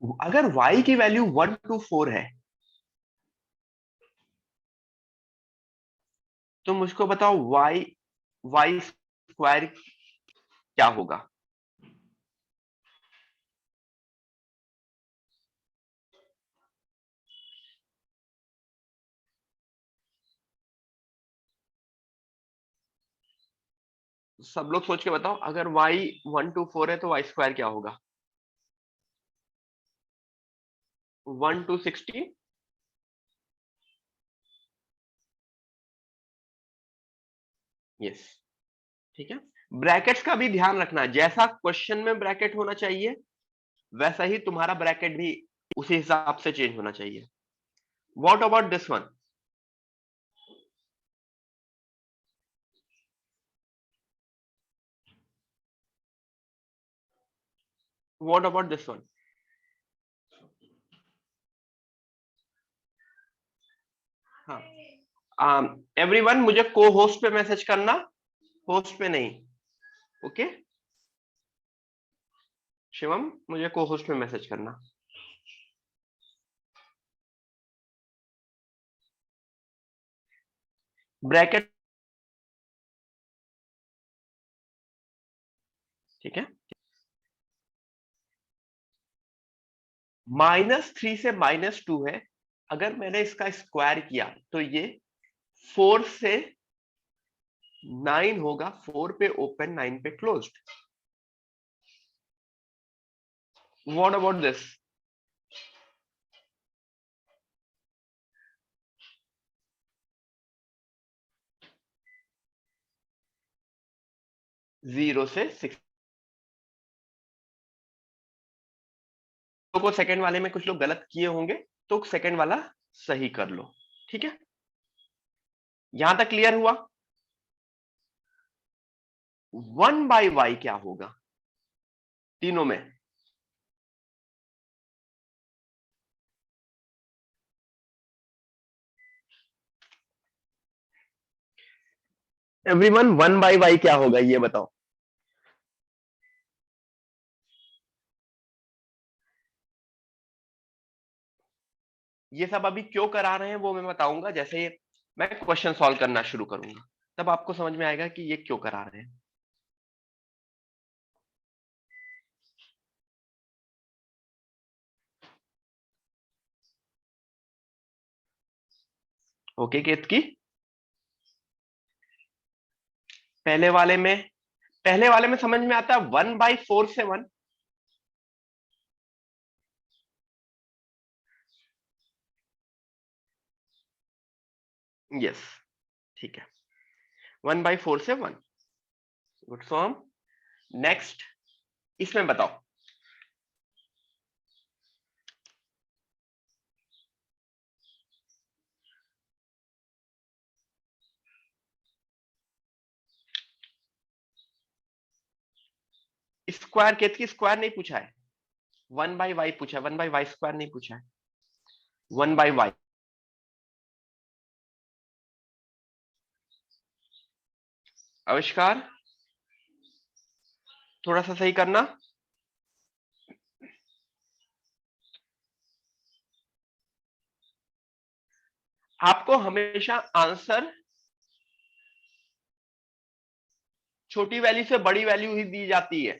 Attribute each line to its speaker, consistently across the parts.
Speaker 1: अगर y की value 1 to 4 है तो मुझको बताओ y स्क्वायर क्या होगा। सब लोग सोच के बताओ, अगर y 1 to 4 है तो y स्क्वायर क्या होगा। 1 to 16। यस, ठीक है। ब्रैकेट्स का भी ध्यान रखना, जैसा क्वेश्चन में ब्रैकेट होना चाहिए वैसा ही तुम्हारा ब्रैकेट भी उसी हिसाब से चेंज होना चाहिए। What about this one. What about this one. हाँ, एवरीवन मुझे को होस्ट पे मैसेज करना, होस्ट पे नहीं। ओके शिवम, मुझे को होस्ट पे मैसेज करना। ब्रैकेट, ठीक है। -3 से -2 है, अगर मैंने इसका स्क्वायर किया तो ये 4 से 9 होगा, 4 पे ओपन 9 पे क्लोज्ड। What about this. 0 से 6 को सेकंड वाले में कुछ लोग गलत किए होंगे तो सेकंड वाला सही कर लो, ठीक है। यहां तक क्लियर हुआ। 1/y क्या होगा तीनों में। एवरीवन 1/y क्या होगा ये बताओ। ये सब अभी क्यों करा रहे हैं वो मैं बताऊंगा, जैसे मैं क्वेश्चन सॉल्व करना शुरू करूंगा तब आपको समझ में आएगा कि ये क्यों करा रहे हैं। ओके केतकी, पहले वाले में समझ में आता है 1/4 से 1। यस, ठीक है, 1/4 से 1। Good form. नेक्स्ट, इसमें बताओ। स्क्वायर केतकी स्क्वायर नहीं पूछा है, 1/y पूछा है, 1/y स्क्वायर नहीं पूछा है, 1/y। आविष्कार, थोड़ा सा सही करना। आपको हमेशा आंसर छोटी वैल्यू से बड़ी वैल्यू ही दी जाती है,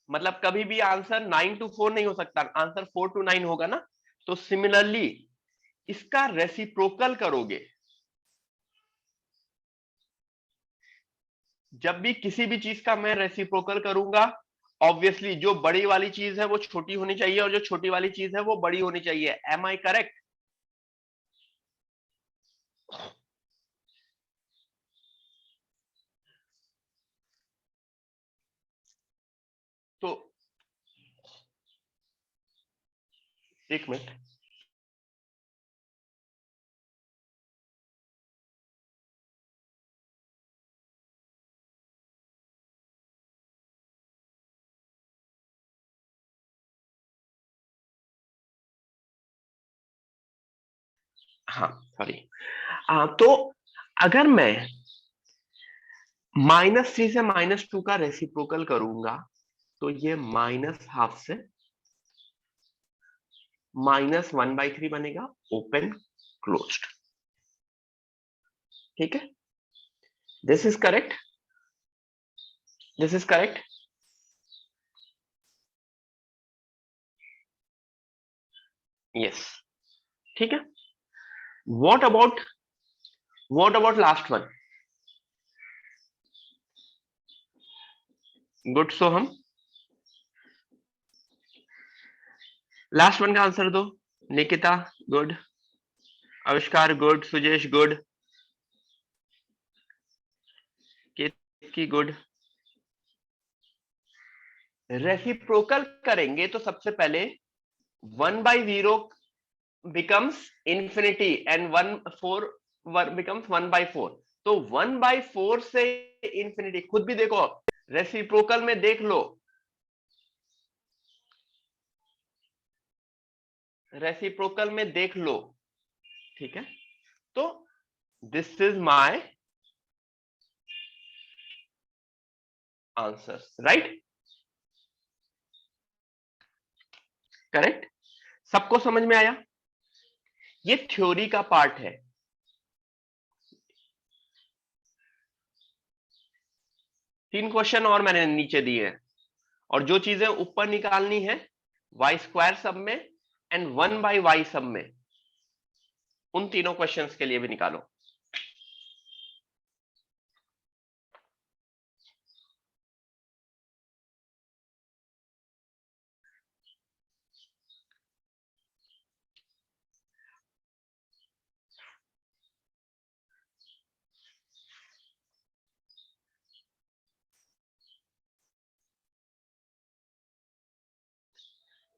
Speaker 1: मतलब कभी भी आंसर 9 to 4 नहीं हो सकता, आंसर 4 to 9 होगा ना। तो सिमिलरली इसका रेसिप्रोकल करोगे, जब भी किसी भी चीज का मैं रेसिप्रोकल करूंगा, ऑब्वियसली जो बड़ी वाली चीज है वो छोटी होनी चाहिए और जो छोटी वाली चीज है वो बड़ी होनी चाहिए। Am I correct. तो एक मिनट, हाँ सॉरी। तो अगर मैं -3 से -2 का रेसिप्रोकल करूंगा तो ये -½ से -1/3 बनेगा, ओपन क्लोज्ड। ठीक है, this is correct, this is correct. Yes, ठीक है। What about last one? Good, so हम लास्ट वन का आंसर दो। Nikita good, Avishkar good, Sujesh good, Ketaki good. Reciprocal करेंगे तो सबसे पहले 1/0 becomes infinity and 1/4 becomes 1/4। तो 1/4 से इंफिनिटी, खुद भी देखो रेसिप्रोकल में, देख लो रेसिप्रोकल में देख लो। ठीक है, तो this is my answer, right, correct. सबको समझ में आया? ये थ्योरी का पार्ट है। तीन क्वेश्चन और मैंने नीचे दिए हैं, और जो चीजें ऊपर निकालनी है y² सब में एंड 1/y सब में, उन तीनों क्वेश्चंस के लिए भी निकालो।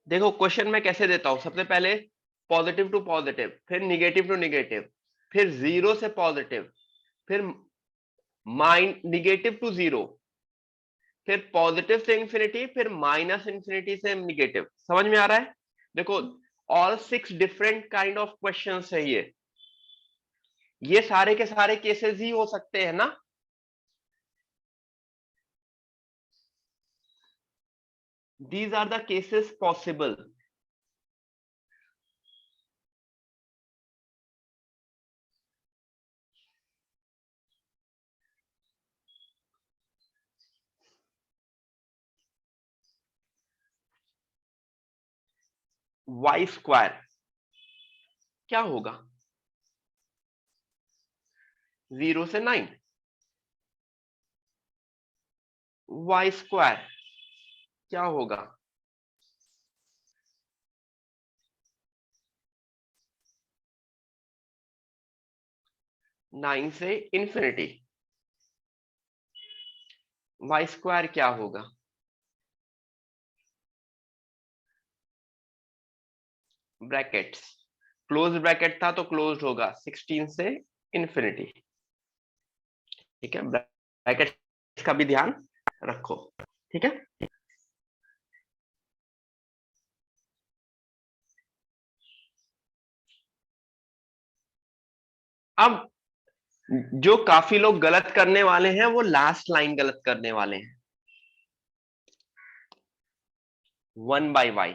Speaker 1: देखो क्वेश्चन मैं कैसे देता हूं, सबसे पहले पॉजिटिव टू पॉजिटिव, फिर निगेटिव टू निगेटिव, फिर 0 से पॉजिटिव, फिर निगेटिव टू 0, फिर पॉजिटिव से इंफिनिटी, फिर -∞ से निगेटिव। समझ में आ रहा है? देखो all 6 different kind of questions है ये सारे के सारे केसेस ही हो सकते हैं ना। These are the cases possible। y² क्या होगा? 0 से 9। y² क्या होगा? 9 से इंफिनिटी। y² क्या होगा? ब्रैकेट्स, क्लोज ब्रैकेट था तो क्लोज होगा 16 से इंफिनिटी। ठीक है, ब्रैकेट का भी ध्यान रखो। ठीक है, अब जो काफी लोग गलत करने वाले हैं वो लास्ट लाइन गलत करने वाले हैं, 1/y।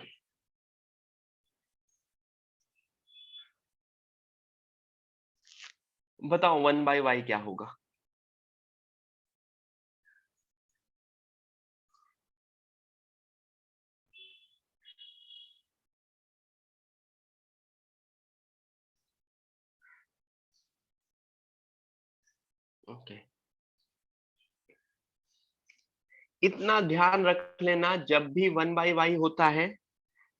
Speaker 1: बताओ 1/y क्या होगा? ओके, इतना ध्यान रख लेना, जब भी 1/y होता है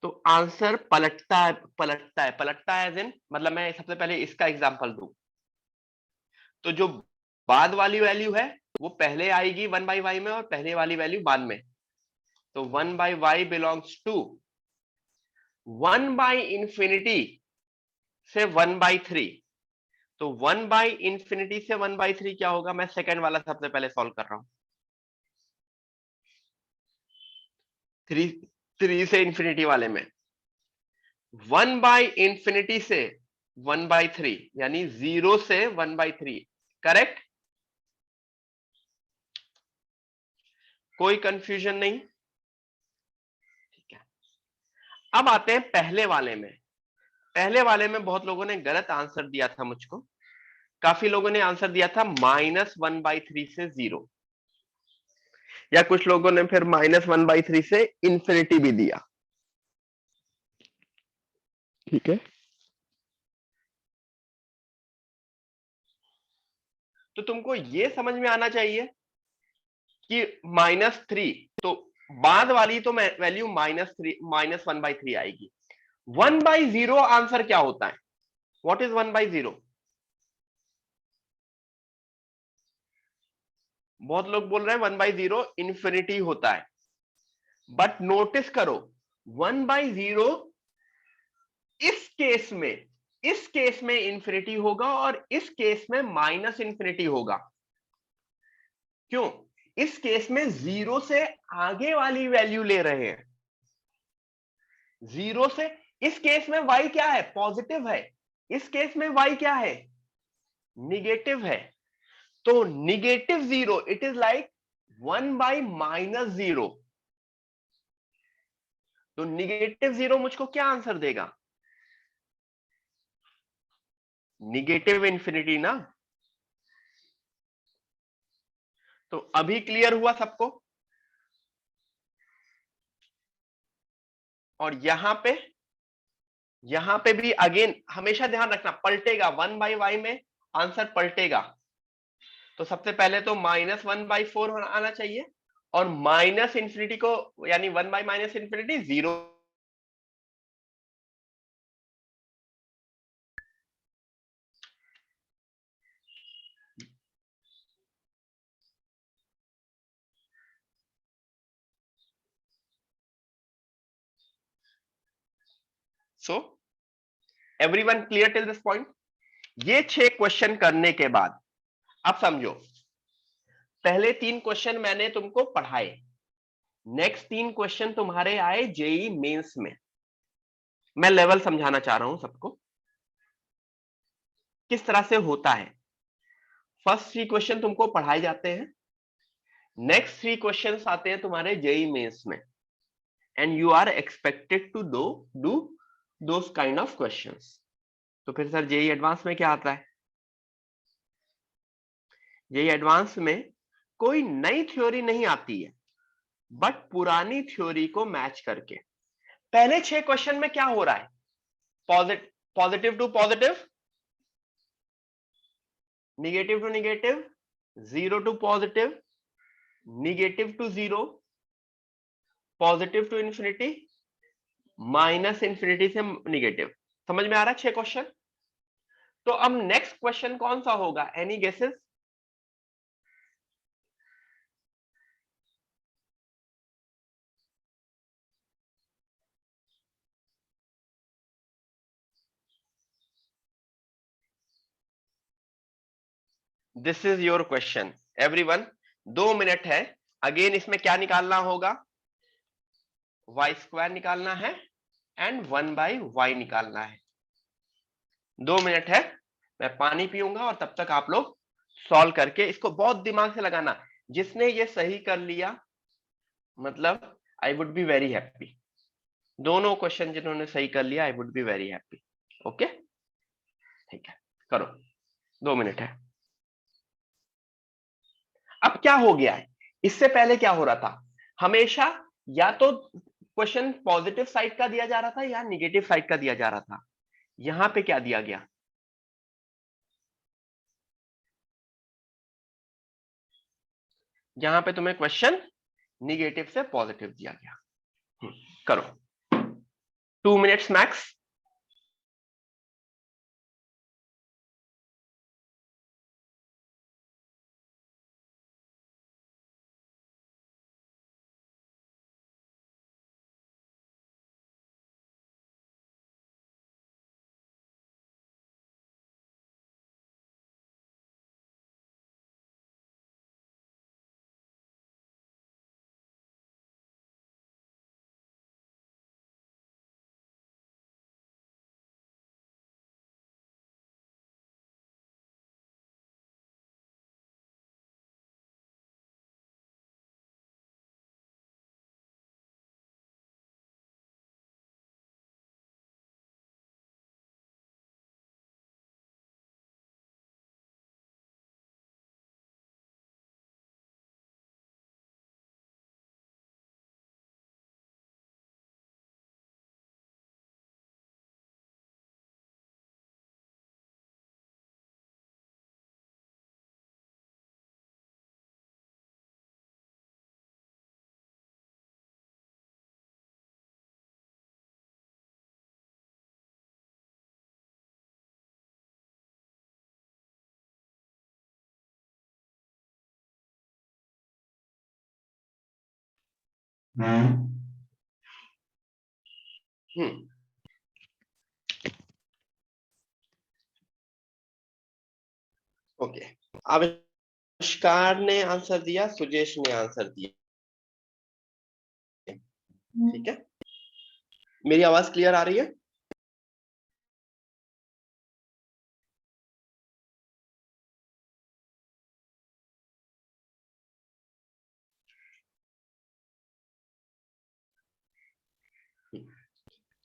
Speaker 1: तो आंसर पलटता है, पलटता है एज इन, मतलब मैं सबसे पहले इसका एग्जांपल दूं, तो जो बाद वाली वैल्यू है वो पहले आएगी 1/y में और पहले वाली वैल्यू बाद में। तो 1/y बिलोंग्स टू 1/∞ से 1/3। तो 1/∞ से 1/3 क्या होगा? मैं सेकंड वाला सबसे पहले सॉल्व कर रहा हूं। 3 से इंफिनिटी वाले में 1/∞ से 1/3 यानी 0 से 1/3, करेक्ट? कोई कंफ्यूजन नहीं? अब आते हैं पहले वाले में। पहले वाले में बहुत लोगों ने गलत आंसर दिया था मुझको। काफी लोगों ने आंसर दिया था -1/3 से 0, या कुछ लोगों ने फिर -1/3 से इंफिनिटी भी दिया। ठीक है, तो तुमको ये समझ में आना चाहिए कि -3, तो बाद वाली तो वैल्यू -1/3 आएगी। 1/0 आंसर क्या होता है? What is 1/0? बहुत लोग बोल रहे हैं 1/0 इंफिनिटी होता है, बट नोटिस करो 1/0 इस केस में इंफिनिटी होगा और इस केस में माइनस इंफिनिटी होगा। क्यों? इस केस में 0 से आगे वाली वैल्यू ले रहे हैं। 0 से, इस केस में y क्या है? पॉजिटिव है। इस केस में y क्या है? निगेटिव है। तो -0 इट इज लाइक 1/-0। तो -0 मुझको क्या आंसर देगा? निगेटिव इंफिनिटी ना। तो अभी क्लियर हुआ सबको? और यहां पे भी अगेन हमेशा ध्यान रखना, पलटेगा 1/y में आंसर पलटेगा। तो सबसे पहले तो -1/4 आना चाहिए, और माइनस इंफिनिटी को, यानी 1/-इंफिनिटी 0। So everyone clear till this point? ये 6 क्वेश्चन करने के बाद अब समझो, पहले 3 क्वेश्चन मैंने तुमको पढ़ाए, नेक्स्ट 3 क्वेश्चन तुम्हारे आए जेई मेंस में। मैं लेवल समझाना चाह रहा हूं सबको किस तरह से होता है। फर्स्ट 3 क्वेश्चन तुमको पढ़ाए जाते हैं, नेक्स्ट 3 क्वेश्चन आते हैं तुम्हारे जेई मेंस में, and you are expected to do those kind of questions. तो फिर सर जेई एडवांस में क्या आता है? जेई एडवांस में कोई नई थ्योरी नहीं आती है, बट पुरानी थ्योरी को मैच करके। पहले 6 क्वेश्चन में क्या हो रहा है? Positive to positive, negative to negative, zero to positive, negative to zero, positive to infinity, minus infinity से निगेटिव। समझ में आ रहा है 6 क्वेश्चन? तो अब नेक्स्ट क्वेश्चन कौन सा होगा? Any guesses? This is your question everyone. 2 minute है। अगेन इसमें क्या निकालना होगा? y² निकालना है एंड 1/y निकालना है। 2 मिनट है, मैं पानी पीऊंगा और तब तक आप लोग सॉल्व करके, इसको बहुत दिमाग से लगाना। जिसने ये सही कर लिया, मतलब I would be very happy. दोनों क्वेश्चन जिन्होंने सही कर लिया, I would be very happy. Okay, ठीक है, करो। 2 मिनट है। अब क्या हो गया है? इससे पहले क्या हो रहा था? हमेशा या तो क्वेश्चन पॉजिटिव साइड का दिया जा रहा था या निगेटिव साइड का दिया जा रहा था। यहां पे क्या दिया गया? यहां पे तुम्हें क्वेश्चन निगेटिव से पॉजिटिव दिया गया। करो, 2 मिनट्स मैक्स। ओके, आविष्कार ने आंसर दिया, सुजेश ने आंसर दिया। ठीक है, मेरी आवाज क्लियर आ रही है?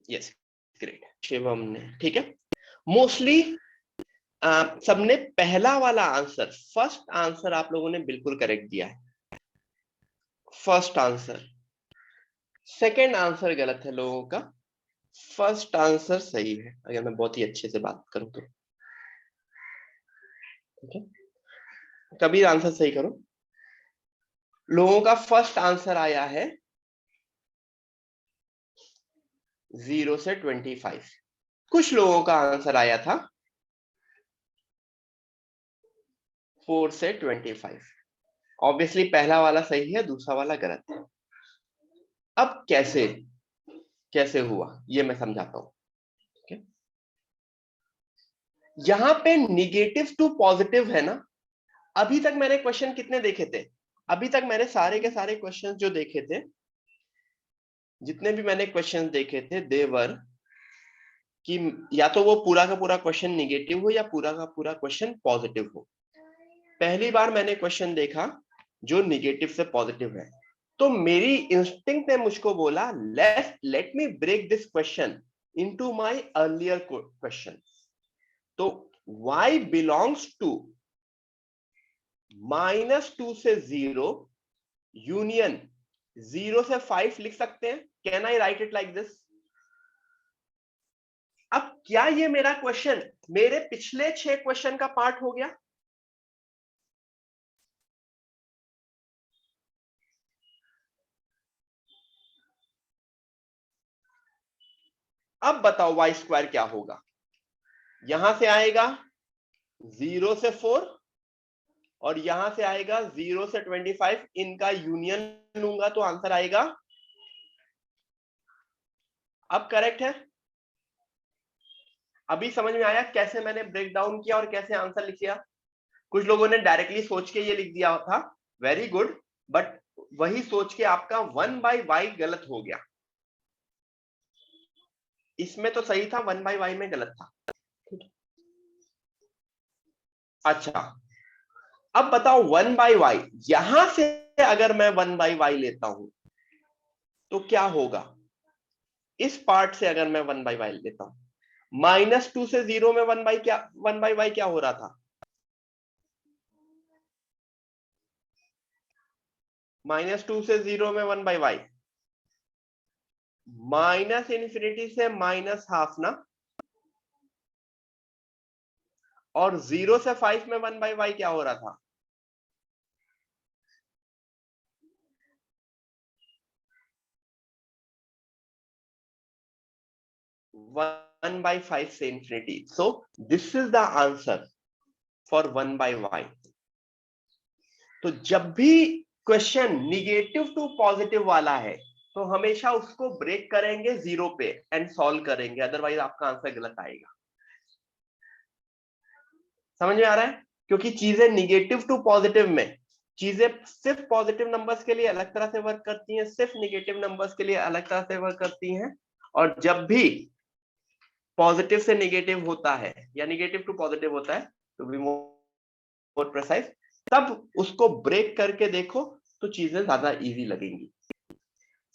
Speaker 1: Yes, great. शिवम ने, ठीक है। मोस्टली सबने पहला वाला आंसर, फर्स्ट आंसर आप लोगों ने बिल्कुल करेक्ट दिया है। फर्स्ट आंसर, सेकंड आंसर गलत है लोगों का, फर्स्ट आंसर सही है, अगर मैं बहुत ही अच्छे से बात करूं तो। ठीक है, कबीर आंसर सही करो। लोगों का फर्स्ट आंसर आया है 0 से 25। कुछ लोगों का आंसर आया था 4 से 25। ऑब्वियसली पहला वाला सही है, दूसरा वाला गलत है। अब कैसे कैसे हुआ ये मैं समझाता हूं। ठीक है, यहां पे निगेटिव टू पॉजिटिव है ना। अभी तक मैंने क्वेश्चन कितने देखे थे? अभी तक मैंने सारे के सारे क्वेश्चन जो देखे थे, जितने भी मैंने क्वेश्चन देखे थे, देवर कि या तो वो पूरा का पूरा क्वेश्चन निगेटिव हो या पूरा का पूरा क्वेश्चन पॉजिटिव हो। पहली बार मैंने क्वेश्चन देखा जो निगेटिव से पॉजिटिव है, तो मेरी इंस्टिंक्ट ने मुझको बोला let me break this question into my earlier question. तो y बिलोंग्स टू -2 से 0 यूनियन 0 से 5 लिख सकते हैं। Can I right it like this? अब क्या ये मेरा क्वेश्चन मेरे पिछले 6 क्वेश्चन का पार्ट हो गया? अब बताओ y स्क्वायर क्या होगा? यहां से आएगा 0 से 4 और यहां से आएगा 0 से 25। इनका यूनियन लूंगा तो आंसर आएगा। अब करेक्ट है? अभी समझ में आया कैसे मैंने ब्रेक डाउन किया और कैसे आंसर लिख लिया? कुछ लोगों ने डायरेक्टली सोच के ये लिख दिया था, वेरी गुड, बट वही सोच के आपका 1/y गलत हो गया। इसमें तो सही था, 1/y में गलत था। अच्छा, अब बताओ 1/y, यहां से अगर मैं 1/y लेता हूं तो क्या होगा? इस पार्ट से अगर मैं 1/y लेता हूं, -2 से 0 में 1/y क्या हो रहा था? -2 से 0 में 1/y, -∞ से -½ ना। और 0 से 5 में 1/y क्या हो रहा था? 1/5 से infinity. So this is the answer for 1/y। तो जब भी क्वेश्चन निगेटिव टू पॉजिटिव वाला है तो हमेशा उसको ब्रेक करेंगे 0 पे एंड सॉल्व करेंगे, अदरवाइज आपका आंसर गलत आएगा। समझ में आ रहा है? क्योंकि चीजें निगेटिव टू पॉजिटिव में, चीजें सिर्फ पॉजिटिव नंबर्स के लिए अलग तरह से वर्क करती हैं, सिर्फ निगेटिव नंबर्स के लिए अलग तरह से वर्क करती हैं। और जब भी पॉजिटिव से निगेटिव होता है या निगेटिव टू पॉजिटिव होता है, टू बी मोर प्रिसाइज, तब उसको ब्रेक करके देखो तो चीजें ज्यादा इजी लगेंगी।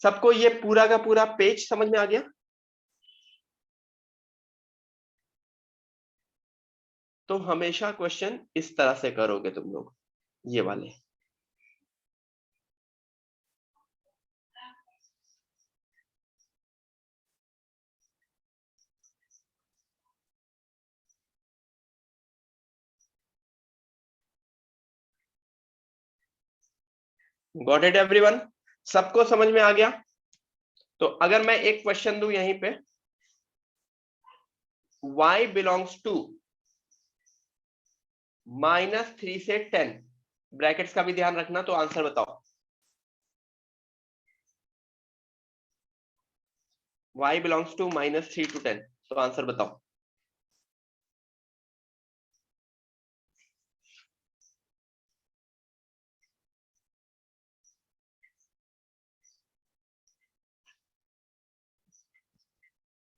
Speaker 1: सबको ये पूरा का पूरा पेज समझ में आ गया? तो हमेशा क्वेश्चन इस तरह से करोगे तुम लोग, ये वाले। Got it everyone? सबको समझ में आ गया? तो अगर मैं एक क्वेश्चन दूं यहीं पे, y बिलोंग्स टू -3 से 10, ब्रैकेट्स का भी ध्यान रखना, तो आंसर बताओ। y बिलोंग्स टू -3 to 10, तो आंसर बताओ।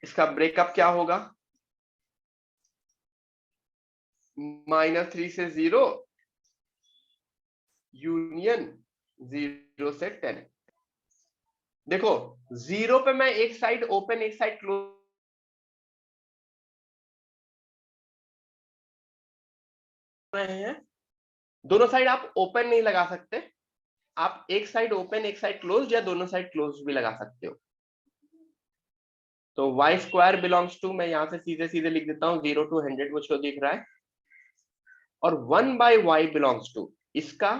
Speaker 1: इसका ब्रेकअप क्या होगा? -3 से 0 यूनियन 0 से 10। देखो 0 पे मैं एक साइड ओपन एक साइड क्लोज रहे हैं, दोनों साइड आप ओपन नहीं लगा सकते, आप एक साइड ओपन एक साइड क्लोज या दोनों साइड क्लोज भी लगा सकते हो। तो y स्क्वायर बिलोंग्स टू, मैं यहां से सीधे सीधे लिख देता हूं, 0 to 100 मुझको दिख रहा है, और 1/y बिलोंग्स टू इसका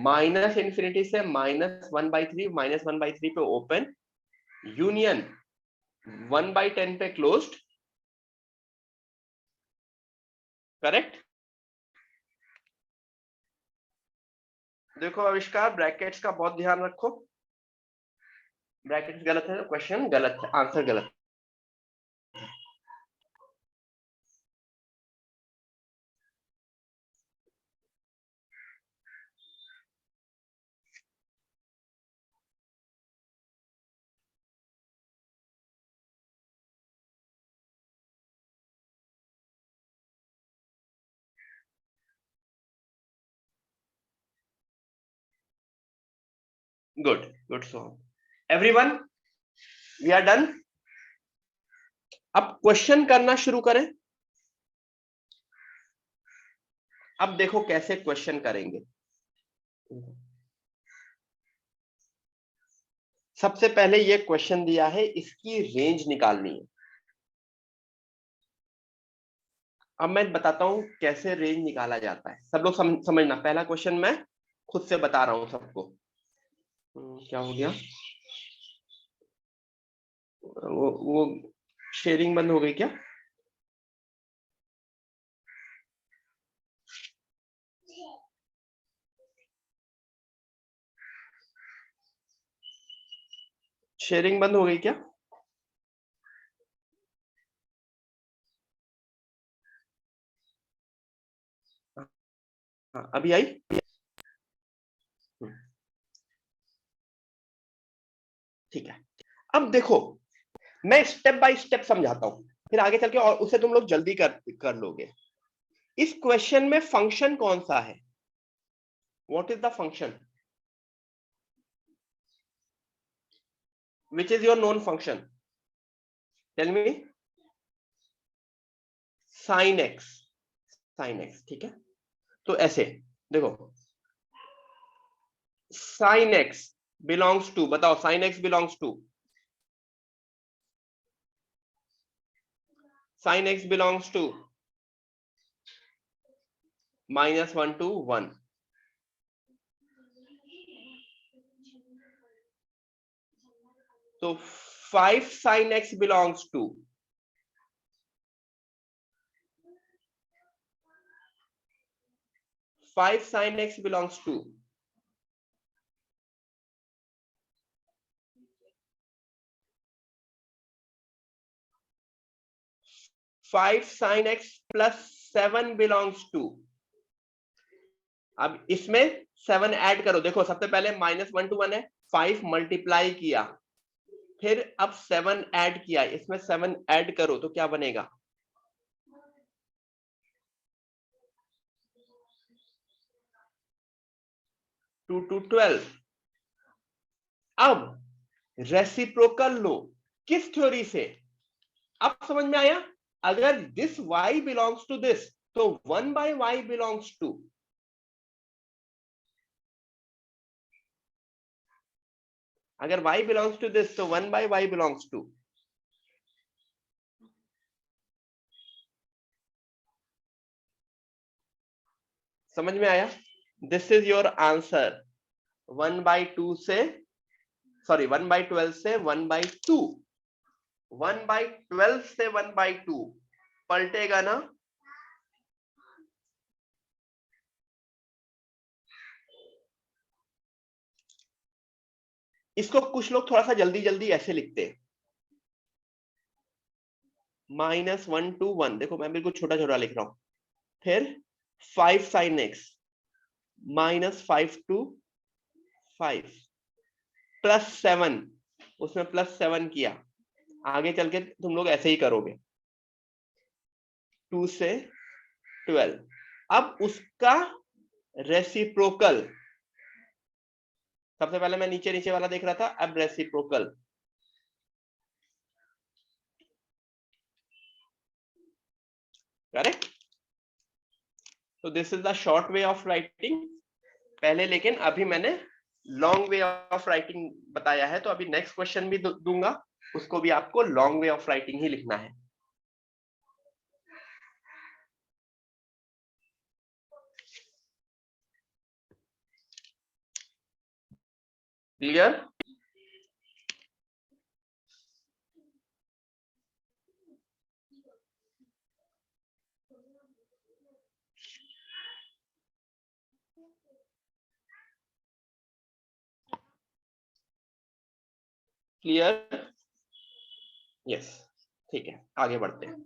Speaker 1: -∞ से -1/3, -1/3 पे ओपन यूनियन 1/10 पे क्लोज्ड, करेक्ट। देखो आविष्कार, ब्रैकेट्स का बहुत ध्यान रखो, ब्रैकेट्स गलत है तो क्वेश्चन गलत है, आंसर गलत। Good good, so everyone we are done. अब क्वेश्चन करना शुरू करें। अब देखो कैसे क्वेश्चन करेंगे। सबसे पहले ये क्वेश्चन दिया है, इसकी रेंज निकालनी है। अब मैं बताता हूं कैसे रेंज निकाला जाता है, सब लोग समझना। पहला क्वेश्चन मैं खुद से बता रहा हूं सबको। क्या हो गया? वो शेयरिंग बंद हो गई क्या? शेयरिंग बंद हो गई क्या? हाँ, अभी आई? ठीक है। अब देखो मैं स्टेप बाय स्टेप समझाता हूं, फिर आगे चल के और उसे तुम लोग जल्दी कर लोगे। इस क्वेश्चन में फंक्शन कौन सा है? What is the function? Which is your known function? Tell me. Sine x, sine x, ठीक है। तो ऐसे देखो, साइन एक्स बिलोंग्स टू, बताओ sine x belongs to, sine x belongs to -1 to 1। तो 5 sin x belongs to 5 sin x belongs to 5 sin x plus 7 belongs to। अब इसमें 7 add करो, देखो सबसे पहले -1 to 1 है, 5 मल्टीप्लाई किया, फिर अब 7 ऐड किया, इसमें 7 ऐड करो तो क्या बनेगा? 2 to 12। अब रेसिप्रोकल लो, किस थ्योरी से? अब समझ में आया? अगर this y belongs to this, तो 1/y बिलोंग्स टू, अगर y बिलोंग्स टू दिस तो 1/y बिलोंग्स टू। समझ में आया? This is your answer. 1/2 से, सॉरी 1/12 से 1/2, 1/12 से 1/2 पलटेगा ना? इसको कुछ लोग थोड़ा सा जल्दी जल्दी ऐसे लिखते हैं, -1 to 1, देखो मैं बिल्कुल छोटा छोटा लिख रहा हूं, फिर 5 sin x -5 to 5 +7, उसमें +7 किया, आगे चल के तुम लोग ऐसे ही करोगे 2 से 12। अब उसका रेसिप्रोकल, सबसे पहले मैं नीचे नीचे वाला देख रहा था, अब रेसिप्रोकल। करेक्ट? तो this is the short way of writing पहले, लेकिन अभी मैंने लॉन्ग वे ऑफ राइटिंग बताया है, तो अभी नेक्स्ट क्वेश्चन भी दूंगा, उसको भी आपको लॉन्ग वे ऑफ राइटिंग ही लिखना है। क्लियर? क्लियर? यस, ठीक है, आगे बढ़ते हैं।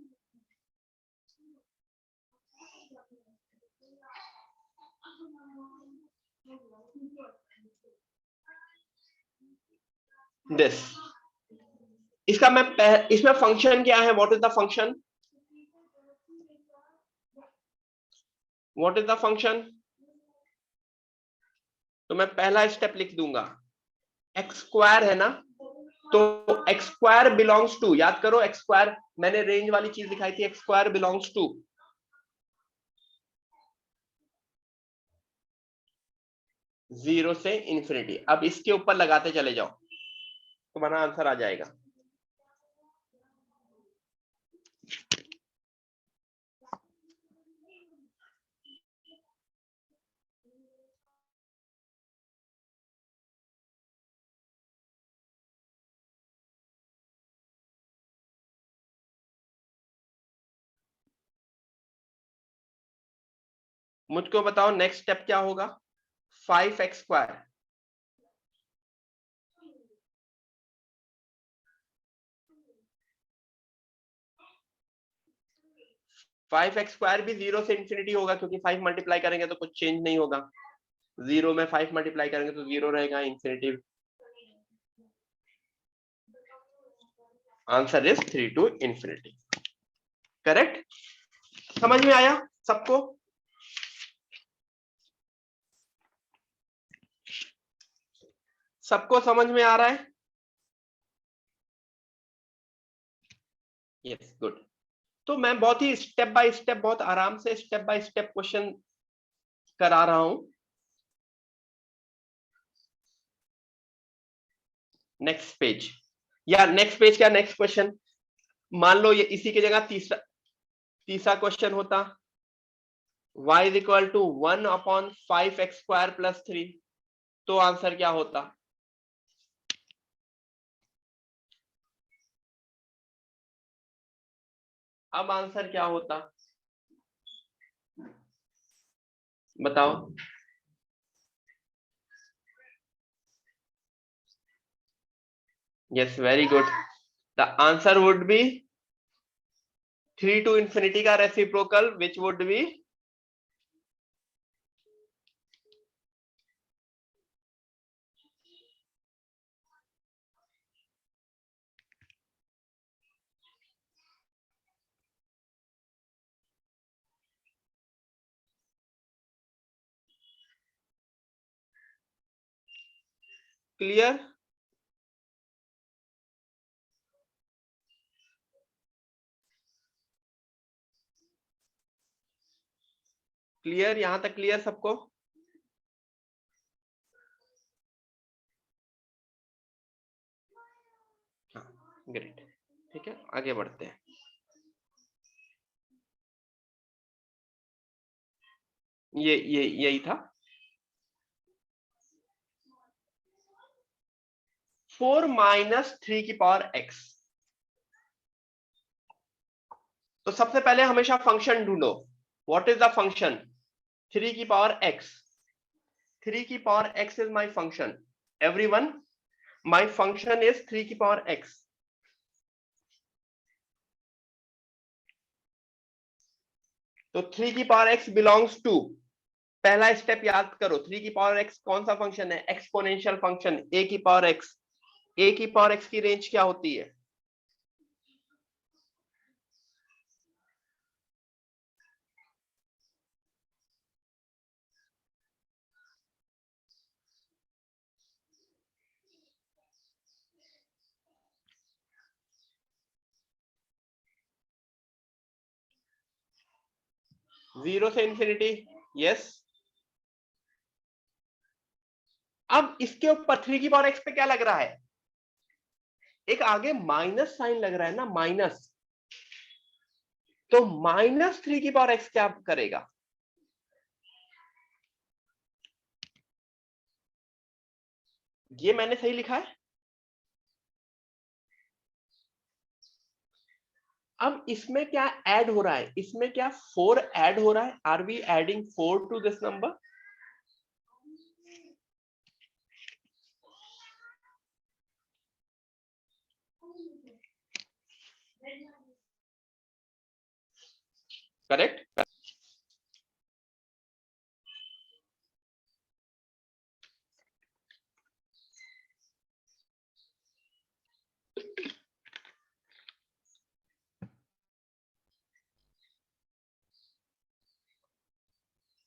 Speaker 1: दिस, इसका मैं इसमें फंक्शन क्या है? What is the function? What is the function? तो मैं पहला स्टेप लिख दूंगा, एक्स स्क्वायर है ना, तो एक्स स्क्वायर बिलोंग्स टू, याद करो एक्स स्क्वायर मैंने रेंज वाली चीज दिखाई थी, एक्स स्क्वायर बिलोंग्स टू 0 से इंफिनिटी। अब इसके ऊपर लगाते चले जाओ, तुम्हारा आंसर आ जाएगा। मुझको बताओ नेक्स्ट स्टेप क्या होगा? 5x स्क्वायर, 5x स्क्वायर भी 0 से इंफिनिटी होगा, क्योंकि 5 मल्टीप्लाई करेंगे तो कुछ चेंज नहीं होगा, 0 में 5 मल्टीप्लाई करेंगे तो 0 रहेगा, infinity. Answer is 3 to infinity. Correct? समझ में आया सबको? सबको समझ में आ रहा है? Yes, good. तो मैं बहुत ही स्टेप बाय स्टेप, बहुत आराम से स्टेप बाय स्टेप क्वेश्चन करा रहा हूं। नेक्स्ट पेज, या नेक्स्ट पेज क्या, नेक्स्ट क्वेश्चन मान लो, ये इसी की जगह तीसरा क्वेश्चन होता, y is equal to 1/5x square plus 3, तो आंसर क्या होता? अब आंसर क्या होता बताओ? Yes, very good. The answer would be 3 to infinity का reciprocal, which would be clear? Clear? यहां तक क्लियर सबको? ग्रेट, ठीक है, आगे बढ़ते हैं। ये यही था। 4 - 3 की पावर x। तो सबसे पहले हमेशा फंक्शन ढूंढो, व्हाट इज द फंक्शन? 3 की पावर x, 3 की power x is my function. Everyone, my function is 3 की पावर x। तो 3 की पावर x बिलोंग्स टू, पहला स्टेप याद करो, 3 की पावर x कौन सा फंक्शन है? एक्सपोनेंशियल फंक्शन, a की पावर x। a की पावर x की रेंज क्या होती है? जीरो से इंफिनिटी, यस। अब इसके ऊपर 3 की पावर x पे क्या लग रहा है? एक आगे माइनस साइन लग रहा है ना, माइनस। तो -3 की पावर x क्या करेगा? ये मैंने सही लिखा है? अब इसमें क्या ऐड हो रहा है? इसमें क्या 4 ऐड हो रहा है? Are we adding 4 to this number? Correct.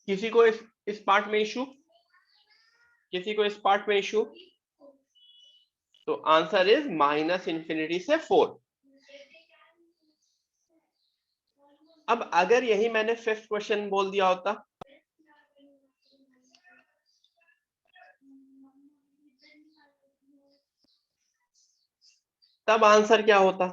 Speaker 1: किसी को इस पार्ट में इशू? किसी को इस पार्ट में इशू? तो आंसर इज -इंफिनिटी से 4। अब अगर यही मैंने 5th क्वेश्चन बोल दिया होता, तब आंसर क्या होता?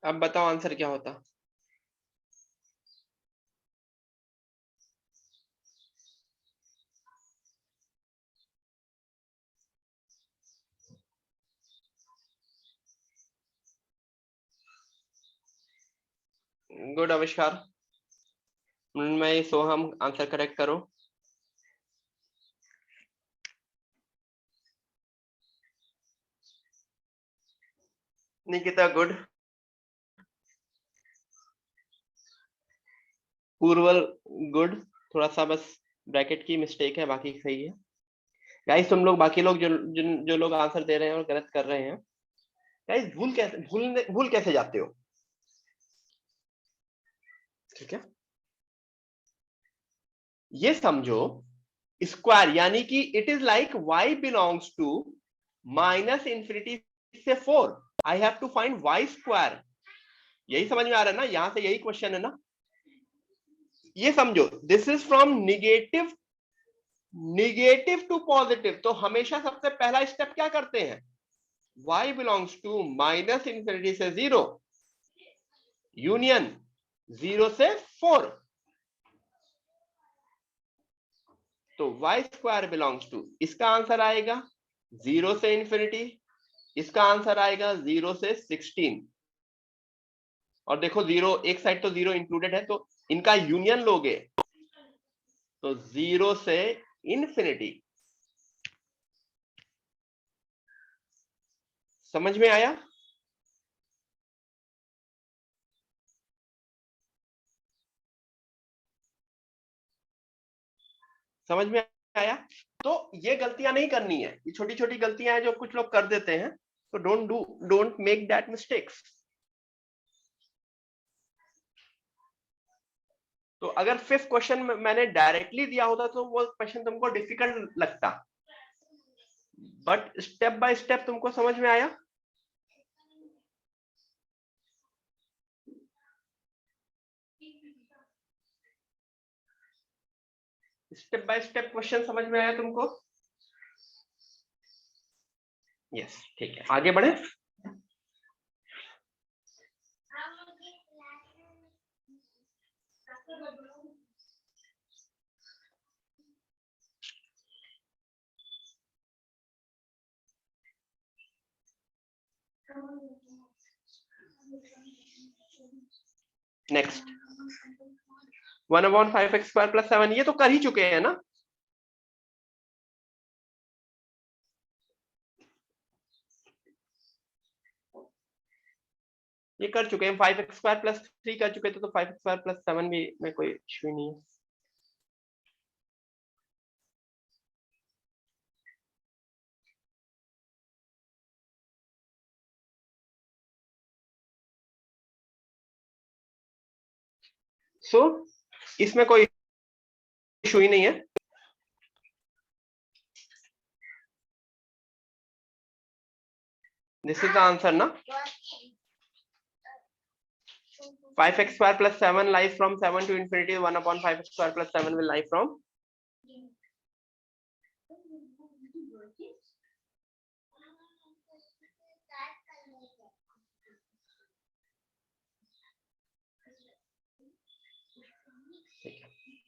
Speaker 1: अब बताओ आंसर क्या होता? गुड आविष्कार, मैं सोहम, आंसर करेक्ट करो। निकिता गुड। पूर्वल गुड। थोड़ा सा बस ब्रैकेट की मिस्टेक है, बाकी सही है। गाइस तुम लोग, बाकी लोग जो लोग आंसर दे रहे हैं और गलत कर रहे हैं, गाइस भूल कैसे जाते हो? ठीक है, ये समझो, स्क्वायर यानी कि it is like y belongs to -minus infinity से 4। I have to find y square. यही समझ में आ रहा है ना? यहां से यही क्वेश्चन है ना? ये समझो, this is from negative to positive, तो हमेशा सबसे पहला स्टेप क्या करते हैं? y बिलोंग्स टू -इंफिनिटी से 0 यूनियन 0 से 4। तो y स्क्वायर बिलोंग्स टू, इसका आंसर आएगा 0 से इंफिनिटी, इसका आंसर आएगा 0 से 16। और देखो, जीरो एक साइड तो 0 इंक्लूडेड है, तो इनका यूनियन लोगे तो 0 से इंफिनिटी। समझ में आया? समझ में आया? तो ये गलतियां नहीं करनी है, ये छोटी छोटी गलतियां हैं जो कुछ लोग कर देते हैं, तो डोंट मेक दैट मिस्टेक्स। तो अगर 5th क्वेश्चन मैंने डायरेक्टली दिया होता तो वो क्वेश्चन तुमको डिफिकल्ट लगता, बट स्टेप बाय स्टेप तुमको समझ में आया? स्टेप बाय स्टेप क्वेश्चन समझ में आया तुमको? यस, ठीक है, आगे बढ़े। नेक्स्ट, 1/5x² + 7, ये तो कर ही चुके हैं ना। ये कर चुके हैं, 5x² + 3 कर चुके थे, तो 5x² + 7 भी में कोई इश्यू नहीं है। सो इसमें कोई इशू ही नहीं है। दिस इज द आंसर ना। 5x² + 7 lies from 7 to infinity, 1/5x² + 7 will lie from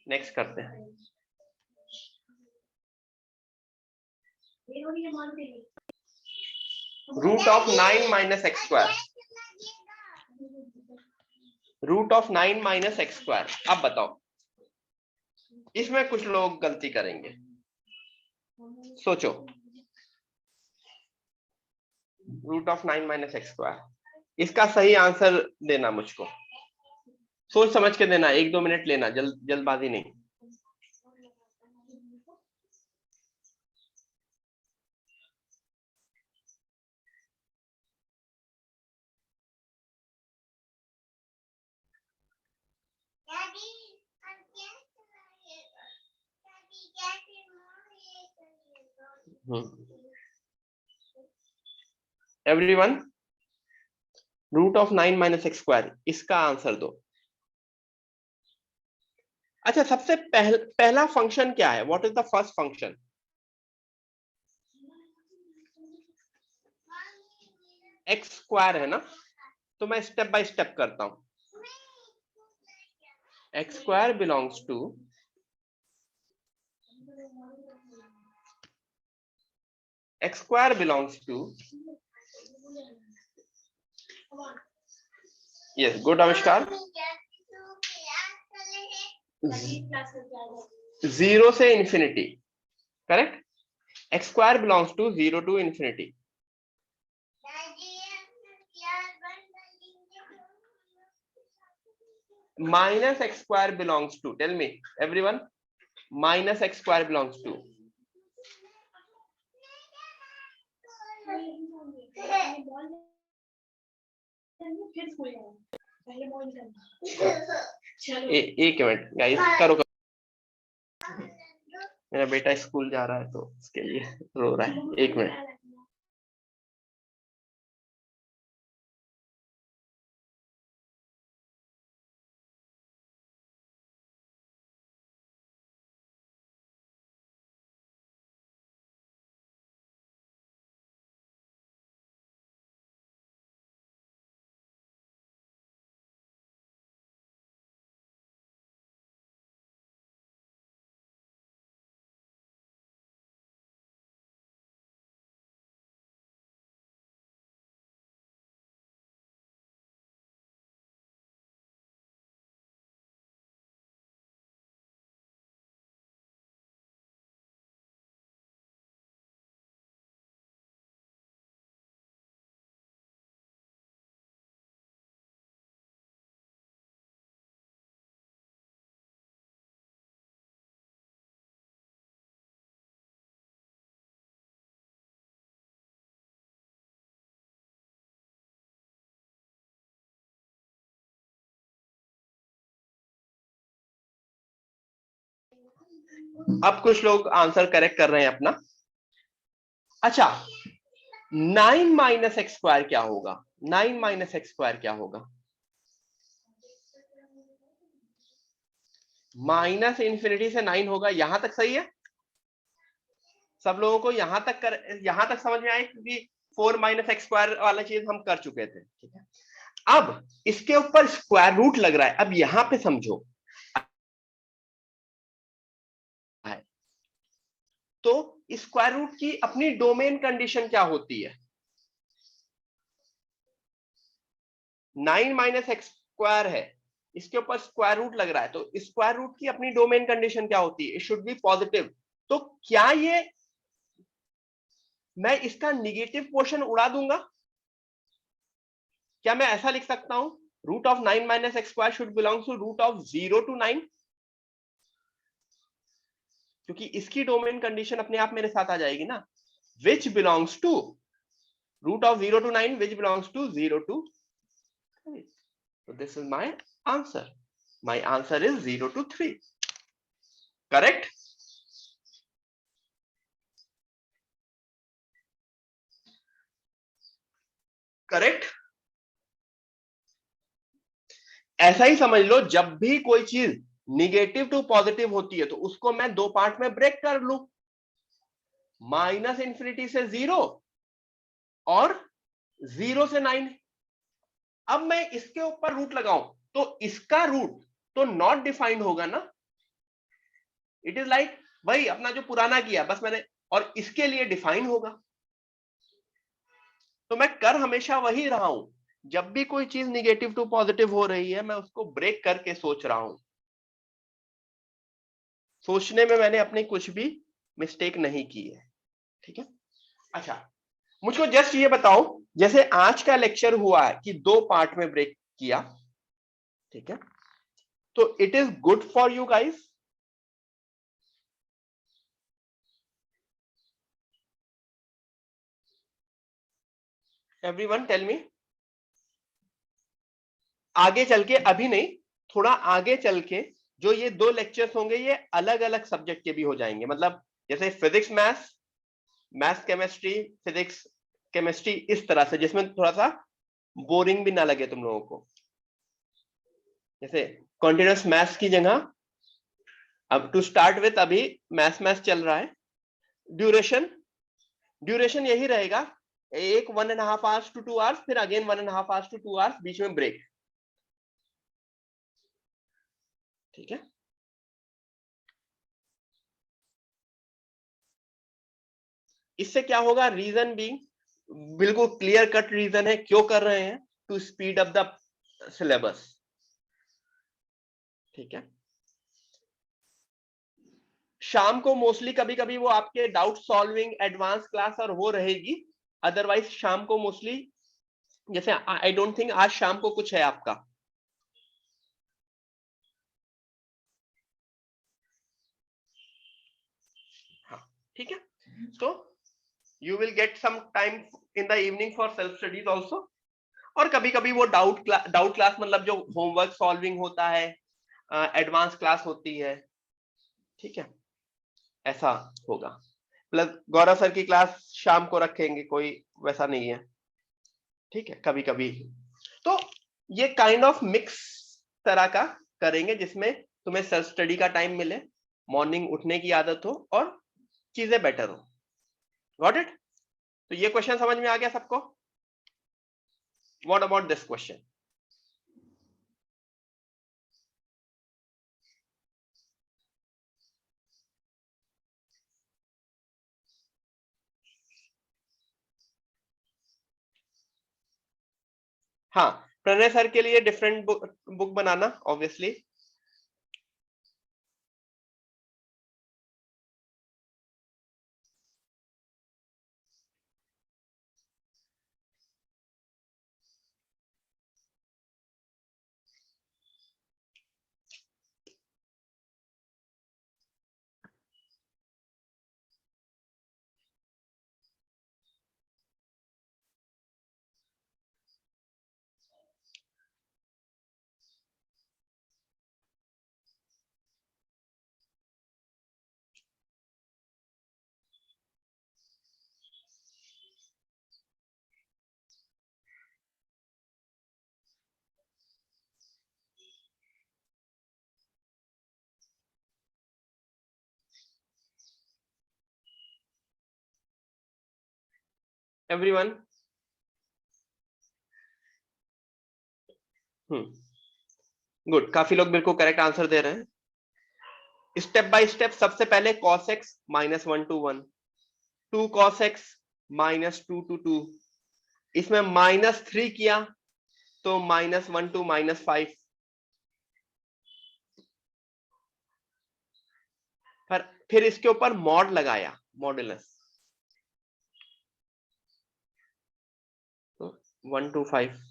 Speaker 1: next करते हैं। √9 - x², √9 - x²। अब बताओ, इसमें कुछ लोग गलती करेंगे, सोचो। √9 - x², इसका सही आंसर देना मुझको, सोच समझ के देना, 1-2 मिनट लेना, जल्दबाजी नहीं। एवरीवन, √9 - x², इसका आंसर दो। अच्छा, सबसे पहला फंक्शन क्या है? What is the first function? x² है ना, तो मैं स्टेप बाय स्टेप करता हूं। x² belongs to yes, good आविष्कार। 0 से infinity, correct. x² belongs to 0 to infinity. Minus x² belongs to, tell me everyone, minus x² belongs to एक minute guys, करो। मेरा बेटा स्कूल जा रहा है तो उसके लिए रो रहा है, 1 मिनट। अब कुछ लोग आंसर करेक्ट कर रहे हैं अपना। अच्छा, 9 - x² क्या होगा? 9 - x² क्या होगा? माइनस इंफिनिटी से 9 होगा, यहां तक सही है? सब लोगों को यहां तक समझ में आए? क्योंकि 4 - x² वाला चीज हम कर चुके थे, ठीक है। अब इसके ऊपर स्क्वायर रूट लग रहा है, अब यहां पे समझो, तो स्क्वायर रूट की अपनी डोमेन कंडीशन क्या होती है? 9 - x² है, इसके ऊपर स्क्वायर रूट लग रहा है, तो स्क्वायर रूट की अपनी डोमेन कंडीशन क्या होती है? It should be positive. तो क्या ये मैं इसका निगेटिव पोर्शन उड़ा दूंगा? क्या मैं ऐसा लिख सकता हूं root of 9 minus x square should belongs to root of 0 to 9? क्योंकि इसकी डोमेन कंडीशन अपने आप मेरे साथ आ जाएगी ना, which belongs to root of 0 to 9 which belongs to 0 to 3. So this is my answer. My answer is 0 to 3. Correct? Correct? ऐसा ही समझ लो, जब भी कोई चीज निगेटिव टू पॉजिटिव होती है तो उसको मैं दो पार्ट में ब्रेक कर लूं, माइनस इंफिनिटी से 0 और 0 से 9। अब मैं इसके ऊपर रूट लगाऊं तो इसका रूट तो नॉट डिफाइंड होगा ना। इट इज लाइक वही अपना जो पुराना किया बस मैंने, और इसके लिए डिफाइन होगा। तो मैं कर हमेशा वही रहा हूं, जब भी कोई चीज निगेटिव टू पॉजिटिव हो रही है मैं उसको ब्रेक करके सोच रहा हूं। सोचने में मैंने अपनी कुछ भी मिस्टेक नहीं की है। ठीक है, अच्छा मुझको जस्ट ये बताओ, जैसे आज का लेक्चर हुआ है कि दो पार्ट में ब्रेक किया, ठीक है, तो it is good for you guys? Everyone tell me. आगे चल के, अभी नहीं, थोड़ा आगे चल के जो ये दो लेक्चर्स होंगे ये अलग अलग सब्जेक्ट के भी हो जाएंगे, मतलब जैसे physics maths, maths chemistry, physics chemistry, इस तरह से, जिसमें थोड़ा सा बोरिंग भी ना लगे तुम लोगों को। जैसे कॉन्टिन्यूस मैथ्स की जगह अब टू स्टार्ट विथ अभी मैथ्स चल रहा है। ड्यूरेशन ड्यूरेशन यही रहेगा, एक 1.5 hours to 2 hours, फिर अगेन 1.5 hours to 2 hours, बीच में ब्रेक। ठीक है, इससे क्या होगा? रीजन भी बिल्कुल क्लियर कट रीजन है क्यों कर रहे हैं, to speed up the syllabus. ठीक है, शाम को मोस्टली कभी कभी वो आपके डाउट सॉल्विंग एडवांस क्लास और वो रहेगी, अदरवाइज शाम को मोस्टली, जैसे आई डोंट थिंक आज शाम को कुछ है आपका। हाँ ठीक है, तो you will get some time in the evening for self studies also. और कभी कभी वो डाउट क्लास मतलब जो होमवर्क सॉल्विंग होता है, एडवांस क्लास होती है। ठीक है, ऐसा होगा। प्लस गौरव सर की क्लास शाम को रखेंगे, कोई वैसा नहीं है। ठीक है, कभी कभी। तो ये काइंड ऑफ मिक्स तरह का करेंगे जिसमें तुम्हें सेल्फ स्टडी का टाइम मिले, मॉर्निंग उठने की आदत हो और चीजें बेटर हो। Got it? तो ये क्वेश्चन समझ में आ गया सबको? What about this question? हाँ, प्रणय सर के लिए डिफरेंट बुक बनाना ऑब्वियसली। एवरीवन, गुड, काफी लोग बिल्कुल करेक्ट आंसर दे रहे हैं। स्टेप बाय स्टेप सबसे पहले cos x -1 to 1, 2 cos x -2 to 2, इसमें -3 किया तो -1 to -5, फिर इसके ऊपर मॉड लगाया, मॉडुलस, तो 125।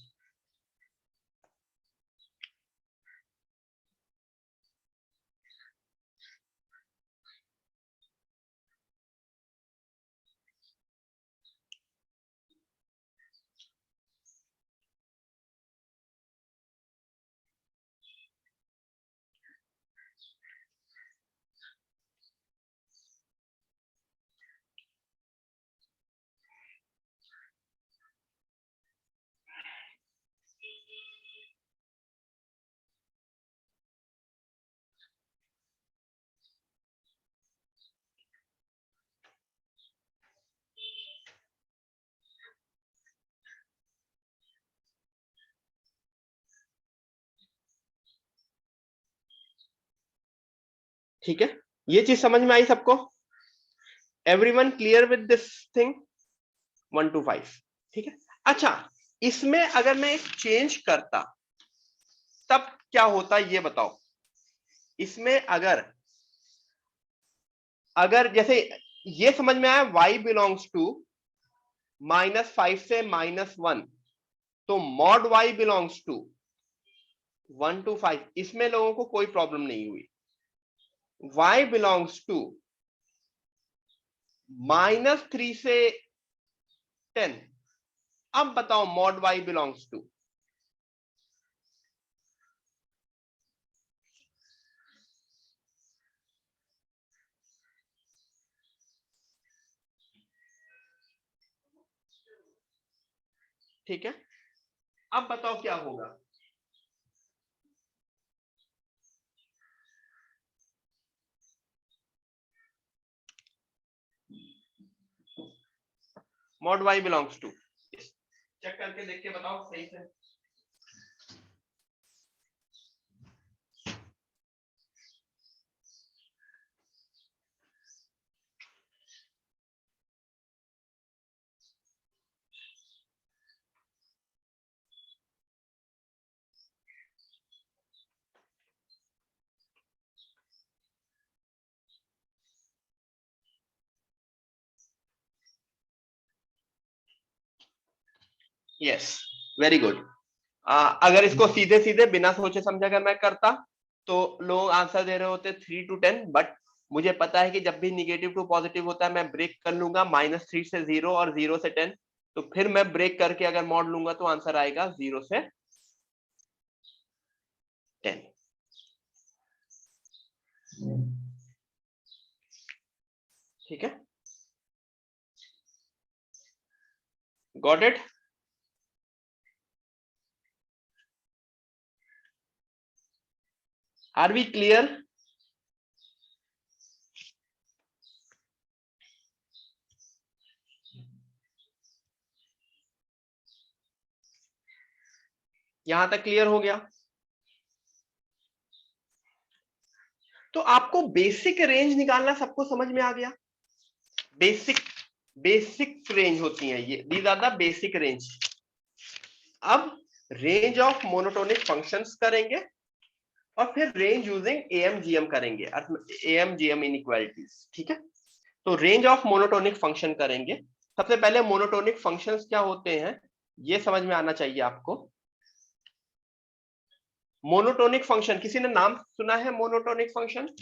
Speaker 1: ठीक है, ये चीज समझ में आई सबको? Everyone clear with this thing? 125, ठीक है। अच्छा, इसमें अगर मैं एक चेंज करता तब क्या होता ये बताओ। इसमें अगर जैसे ये समझ में आया, y बिलोंग्स टू -5 से -1, तो mod y belongs to 1 to 5, इसमें लोगों को कोई प्रॉब्लम नहीं हुई। y बिलोंग्स टू -3 से 10, अब बताओ मॉड y बिलोंग्स टू। ठीक है, अब बताओ क्या होगा। Mod y belongs to, check करके देख के बताओ सही से। Yes, very good. अगर इसको सीधे सीधे बिना सोचे समझे अगर मैं करता तो लोग आंसर दे रहे होते 3 to 10, बट मुझे पता है कि जब भी निगेटिव टू पॉजिटिव होता है मैं ब्रेक कर लूंगा, -3 से 0 और 0 से 10, तो फिर मैं ब्रेक करके अगर मॉड लूंगा तो आंसर आएगा 0 से 10। ठीक है, got it? Are we clear? यहां तक क्लियर हो गया? तो आपको बेसिक रेंज निकालना सबको समझ में आ गया? बेसिक रेंज होती है ये, these are the basic range. अब रेंज ऑफ मोनोटोनिक फंक्शंस करेंगे और फिर रेंज यूजिंग एएमजीएम करेंगे, एएमजीएम इनइक्वालिटीज। ठीक है, तो रेंज ऑफ मोनोटोनिक फंक्शन करेंगे। सबसे पहले मोनोटोनिक फंक्शंस क्या होते हैं ये समझ में आना चाहिए आपको। मोनोटोनिक फंक्शन, किसी ने नाम सुना है मोनोटोनिक फंक्शन?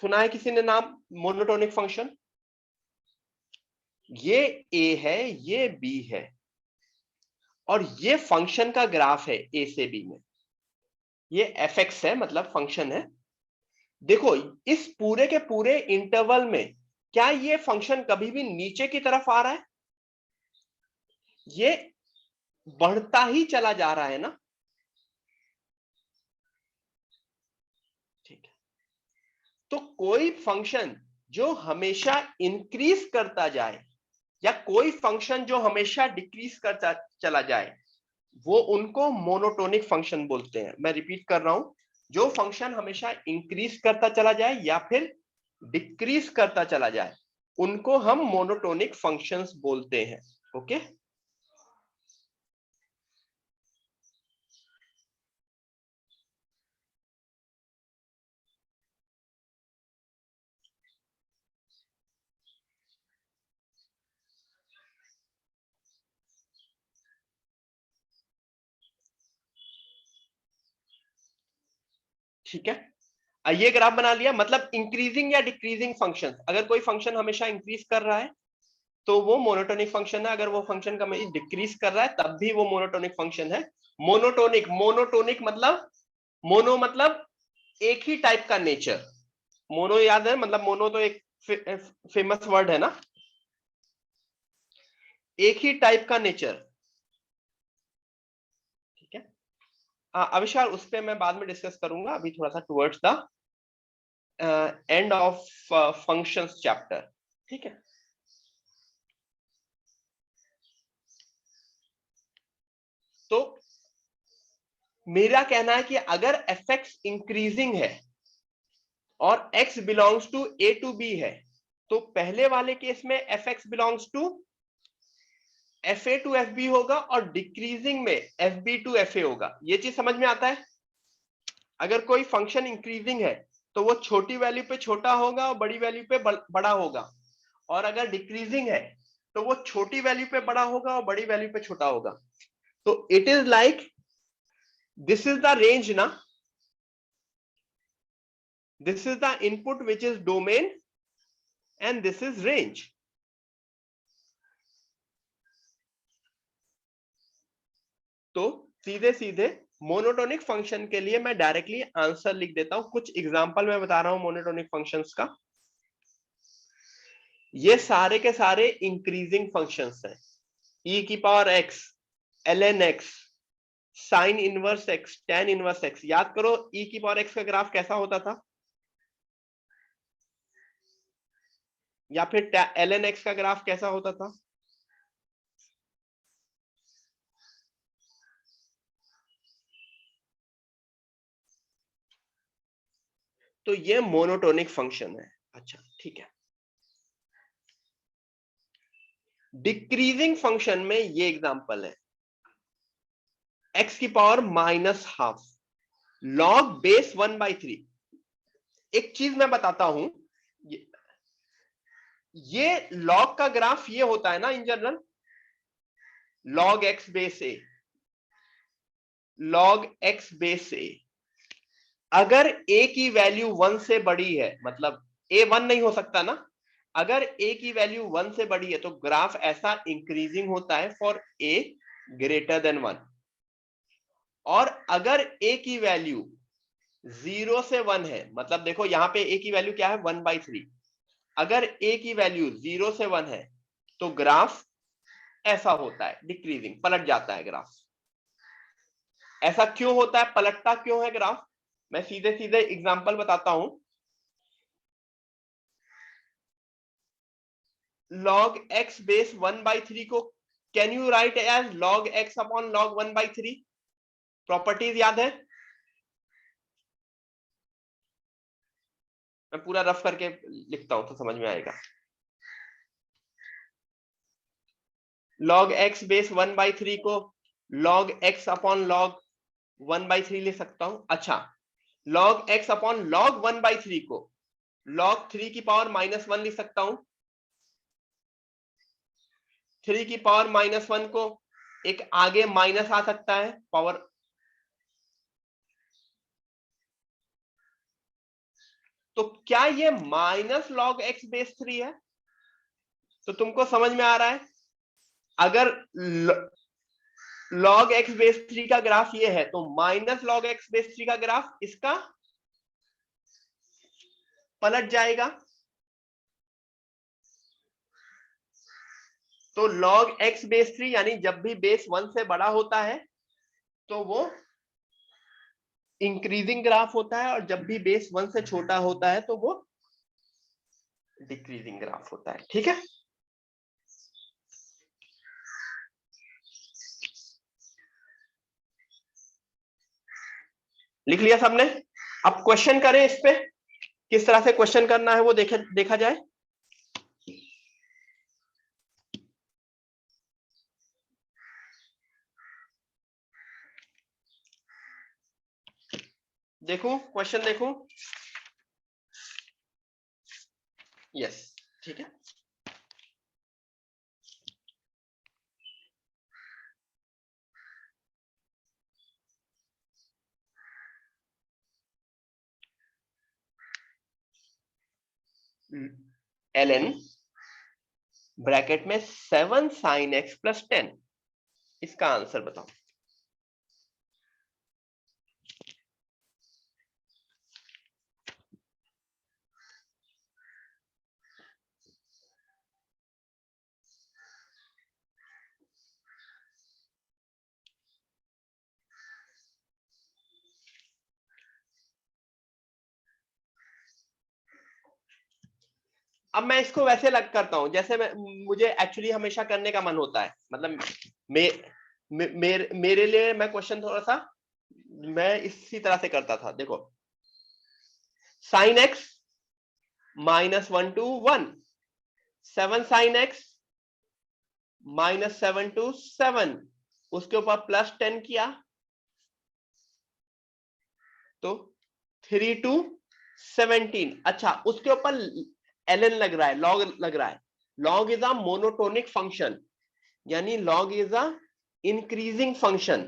Speaker 1: सुना है किसी ने नाम मोनोटोनिक फंक्शन? ये ए है, ये बी है, और ये फंक्शन का ग्राफ है ए से बी में। ये एफ एक्स है, मतलब फंक्शन है। देखो इस पूरे के पूरे इंटरवल में क्या ये फंक्शन कभी भी नीचे की तरफ आ रहा है? ये बढ़ता ही चला जा रहा है ना। ठीक है, तो कोई फंक्शन जो हमेशा इंक्रीज करता जाए या कोई फंक्शन जो हमेशा डिक्रीज करता चला जाए, वो उनको मोनोटोनिक फंक्शन बोलते हैं। मैं रिपीट कर रहा हूं, जो फंक्शन हमेशा इंक्रीज करता चला जाए या फिर डिक्रीज करता चला जाए उनको हम मोनोटोनिक फंक्शंस बोलते हैं। ओके, ठीक है। ये ग्राफ बना लिया, मतलब इंक्रीजिंग या डिक्रीजिंग फंक्शन, अगर कोई फंक्शन हमेशा इंक्रीज कर रहा है तो वो मोनोटोनिक फंक्शन है, अगर वो फंक्शन का डिक्रीज कर रहा है तब भी वो मोनोटोनिक फंक्शन है। मोनोटोनिक, मोनोटोनिक मतलब, मोनो मतलब एक ही टाइप का नेचर। मोनो याद है, मतलब मोनो तो एक फेमस वर्ड है ना, एक ही टाइप का नेचर। ठीक है, आविष्कार उस पर मैं बाद में डिस्कस करूंगा, अभी थोड़ा सा towards the end of functions chapter. ठीक है, तो मेरा कहना है कि अगर fx इंक्रीजिंग है और x belongs to a to b है, तो पहले वाले केस में fx belongs to fa to fb होगा और डिक्रीजिंग में fb टू fa होगा। ये चीज समझ में आता है? अगर कोई फंक्शन इंक्रीजिंग है तो वो छोटी वैल्यू पे छोटा होगा और बड़ी वैल्यू पे बड़ा होगा, और अगर डिक्रीजिंग है तो वो छोटी वैल्यू पे बड़ा होगा और बड़ी वैल्यू पे छोटा होगा। तो it is like, this is the range ना, this is the input which is domain and this is range। तो सीधे सीधे मोनोटोनिक फंक्शन के लिए मैं डायरेक्टली आंसर लिख देता हूं, कुछ एग्जांपल मैं बता रहा हूं मोनोटोनिक फंक्शंस का। ये सारे के सारे इंक्रीजिंग फंक्शंस हैं, e की power x, ln x, sine inverse x, tan inverse x। याद करो e की पावर x का ग्राफ कैसा होता था, या फिर ln x का ग्राफ कैसा होता था? तो ये मोनोटोनिक फंक्शन है। अच्छा ठीक है, डिक्रीजिंग फंक्शन में ये एग्जांपल है, x की पावर -12 log बेस 1/3। एक चीज मैं बताता हूं, ये log का ग्राफ ये होता है ना in general, log x base a, log x base a। अगर a की वैल्यू 1 से बड़ी है, मतलब a 1 नहीं हो सकता ना, अगर a की वैल्यू 1 से बड़ी है तो ग्राफ ऐसा इंक्रीजिंग होता है फॉर a ग्रेटर देन 1। और अगर a की वैल्यू 0 से 1 है, मतलब देखो यहां पे a की वैल्यू क्या है, 1/3, अगर a की वैल्यू 0 से 1 है तो ग्राफ ऐसा होता है, डिक्रीजिंग, पलट जाता है ग्राफ। ऐसा क्यों होता है, पलटता क्यों है ग्राफ? मैं सीधे सीधे एग्जांपल बताता हूं। log x बेस 1/3 को can you write as log x upon log 1/3? Properties याद है? मैं पूरा रफ करके लिखता हूं तो समझ में आएगा। log x बेस 1/3 को log x अपॉन log 1/3 ले सकता हूं। अच्छा, log x अपॉन log 1/3 को log 3 की पावर -1 लिख सकता हूं। 3 की पावर -1 को एक आगे माइनस आ सकता है पावर, तो क्या ये -log x बेस 3 है? तो तुमको समझ में आ रहा है, अगर log x बेस 3 का ग्राफ ये है तो -log x बेस 3 का ग्राफ इसका पलट जाएगा। तो log x बेस 3 यानी जब भी बेस 1 से बड़ा होता है तो वो इंक्रीजिंग ग्राफ होता है, और जब भी बेस 1 से छोटा होता है तो वो डिक्रीजिंग ग्राफ होता है। ठीक है, लिख लिया सबने? अब क्वेश्चन करें इस पे, किस तरह से क्वेश्चन करना है वो देखा जाए। देखूं क्वेश्चन, देखूं? यस, ठीक है। ln ब्रैकेट में 7 sin x प्लस 10, इसका आंसर बताओ। अब मैं इसको वैसे लग करता हूं जैसे मुझे एक्चुअली हमेशा करने का मन होता है, मतलब मेरे लिए मैं क्वेश्चन थोड़ा सा मैं इसी तरह से करता था। देखो, sine x -1 to 1, 7 sin x -7 to 7, उसके ऊपर +10 किया तो 3 to 17। अच्छा, उसके ऊपर ln लग रहा है, log लग रहा है। log is a monotonic function, यानी log is a increasing function,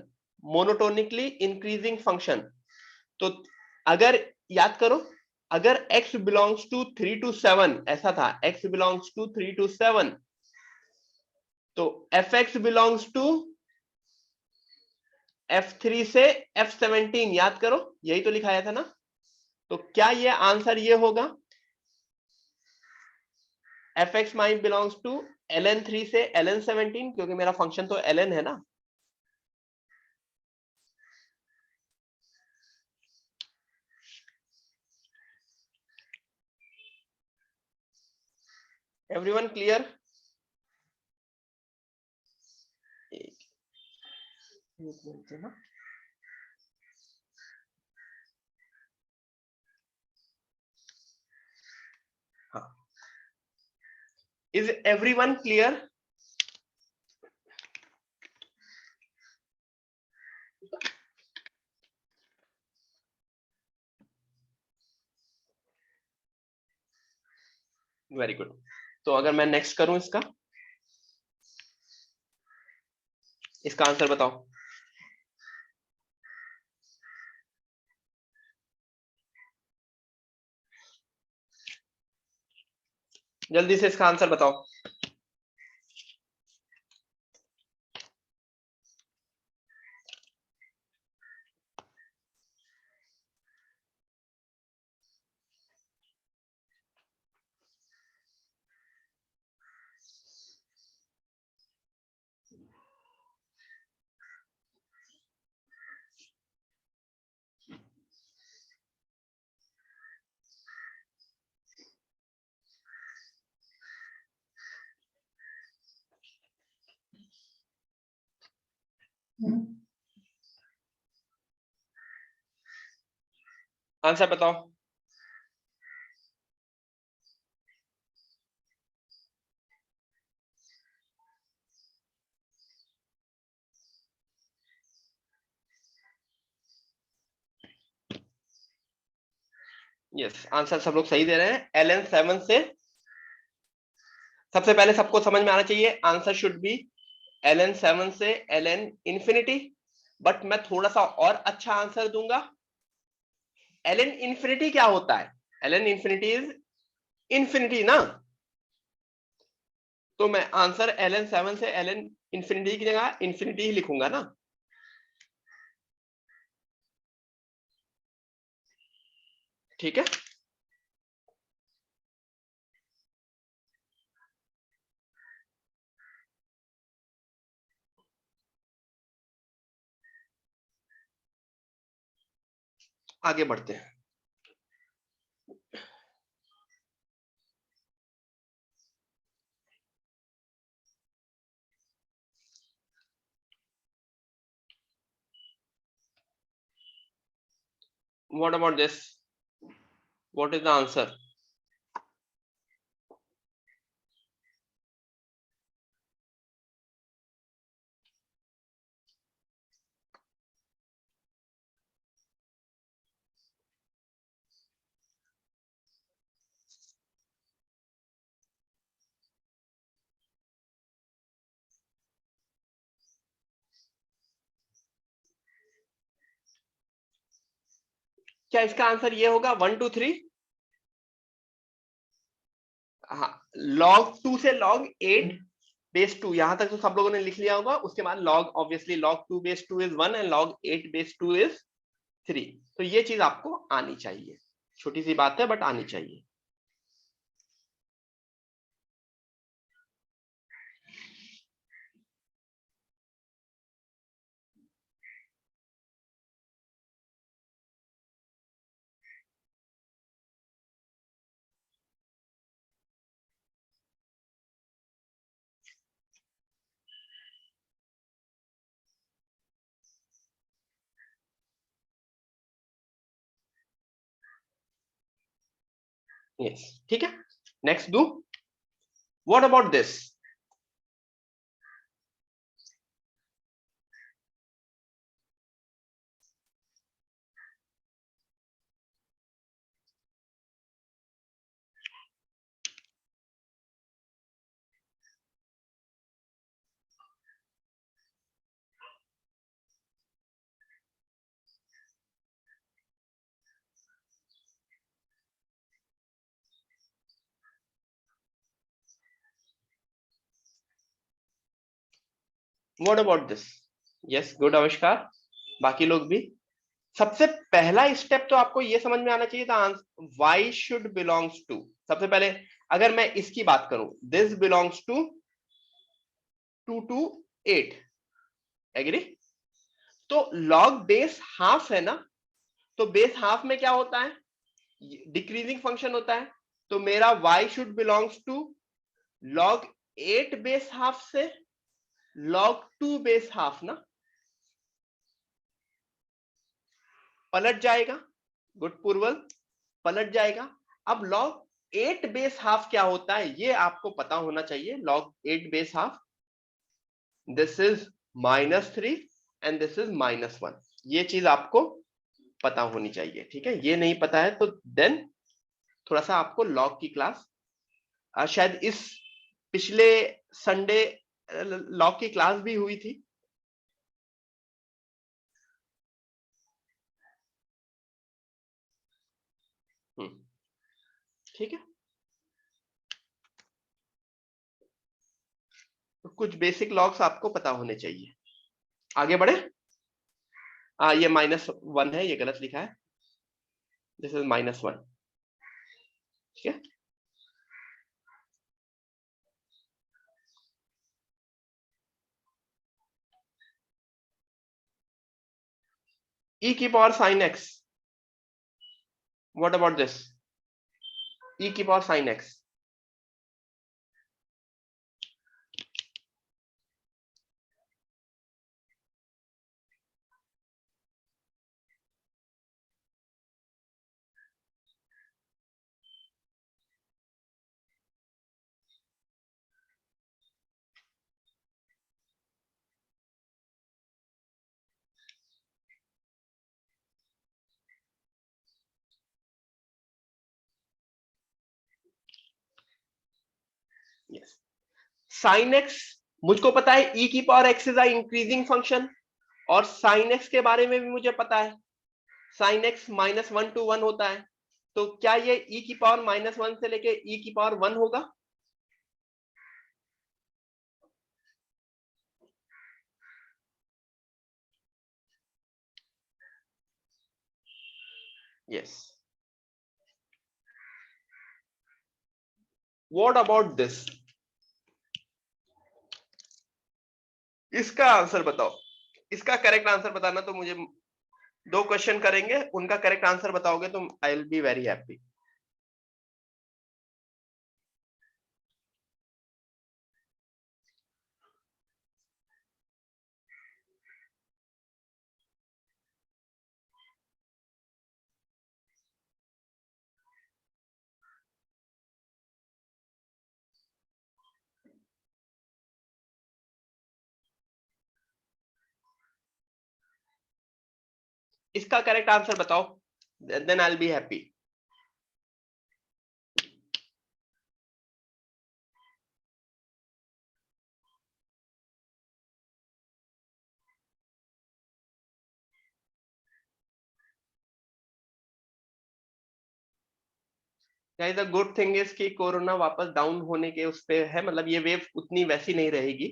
Speaker 1: monotonically increasing function. तो अगर याद करो, अगर x बिलोंग्स टू 3 to 7 ऐसा था, x बिलोंग्स टू 3 to 7, तो fx बिलोंग्स टू f3 से f17, याद करो यही तो लिखाया था ना। तो क्या ये आंसर ये होगा, fx my belongs to ln3 से ln17, क्योंकि मेरा फंक्शन तो ln है ना। Everyone clear? एक मिनट ना। हाँ, is everyone clear? Very good. तो अगर मैं नेक्स्ट करूं इसका आंसर बताओ। जल्दी से इसका आंसर बताओ। आंसर बताओ। यस, आंसर सब लोग सही दे रहे हैं। ln7 से सबसे पहले सबको समझ में आना चाहिए, आंसर शुड बी ln7 से ln इंफिनिटी। बट मैं थोड़ा सा और अच्छा आंसर दूंगा। ln इंफिनिटी क्या होता है? ln इंफिनिटी इज इंफिनिटी ना। तो मैं आंसर ln7 से ln इंफिनिटी की जगह इंफिनिटी ही लिखूंगा ना। ठीक है, आगे बढ़ते हैं। What about this? What is the answer? क्या इसका आंसर ये होगा 1 2 3? हाँ, log 2 से log 8 बेस 2, यहां तक तो सब लोगों ने लिख लिया होगा। उसके बाद log, obviously log 2 base 2 is 1 and log 8 base 2 is 3। तो ये चीज आपको आनी चाहिए, छोटी सी बात है बट आनी चाहिए। यस, ठीक है। Next do, what about this? What about this? Yes, good आविष्कार। बाकी लोग भी। सबसे पहला स्टेप तो आपको ये समझ में आना चाहिए था, वाई शुड बिलोंग्स टू। सबसे पहले अगर मैं इसकी बात करूं, this belongs to 2 to 8, agree? तो लॉग बेस हाफ है ना, तो बेस हाफ में क्या होता है? डिक्रीजिंग फंक्शन होता है। तो मेरा y should belongs to log 8 base half से log 2 बेस हाफ ना, पलट जाएगा। गुड पूर्वल, पलट जाएगा। अब log 8 बेस हाफ क्या होता है ये आपको पता होना चाहिए। log 8 base half, this is -3 and this is -1, ये चीज आपको पता होनी चाहिए, ठीक है। ये नहीं पता है तो देन थोड़ा सा आपको लॉग की क्लास, शायद इस पिछले संडे लॉग की क्लास भी हुई थी। ठीक है, तो कुछ बेसिक लॉग्स आपको पता होने चाहिए। आगे बढ़े। ये -1 है, ये गलत लिखा है, दिस इज -1, ठीक है। e की power sine x, what about this? e की power sine x, yes. Sine x मुझको पता है, e की power x is a increasing function, और साइन एक्स के बारे में भी मुझे पता है, साइन एक्स -1 to 1 होता है। तो क्या ये e की पावर -1 से लेके e की पावर 1 होगा? यस। What about this? इसका आंसर बताओ, इसका करेक्ट आंसर बताना। तो मुझे 2 क्वेश्चन करेंगे, उनका करेक्ट आंसर बताओगे तो I will be very happy. इसका करेक्ट आंसर बताओ, then I will be happy. Guys the good thing is कि कोरोना वापस डाउन होने के उस पे है, मतलब ये वेव उतनी वैसी नहीं रहेगी,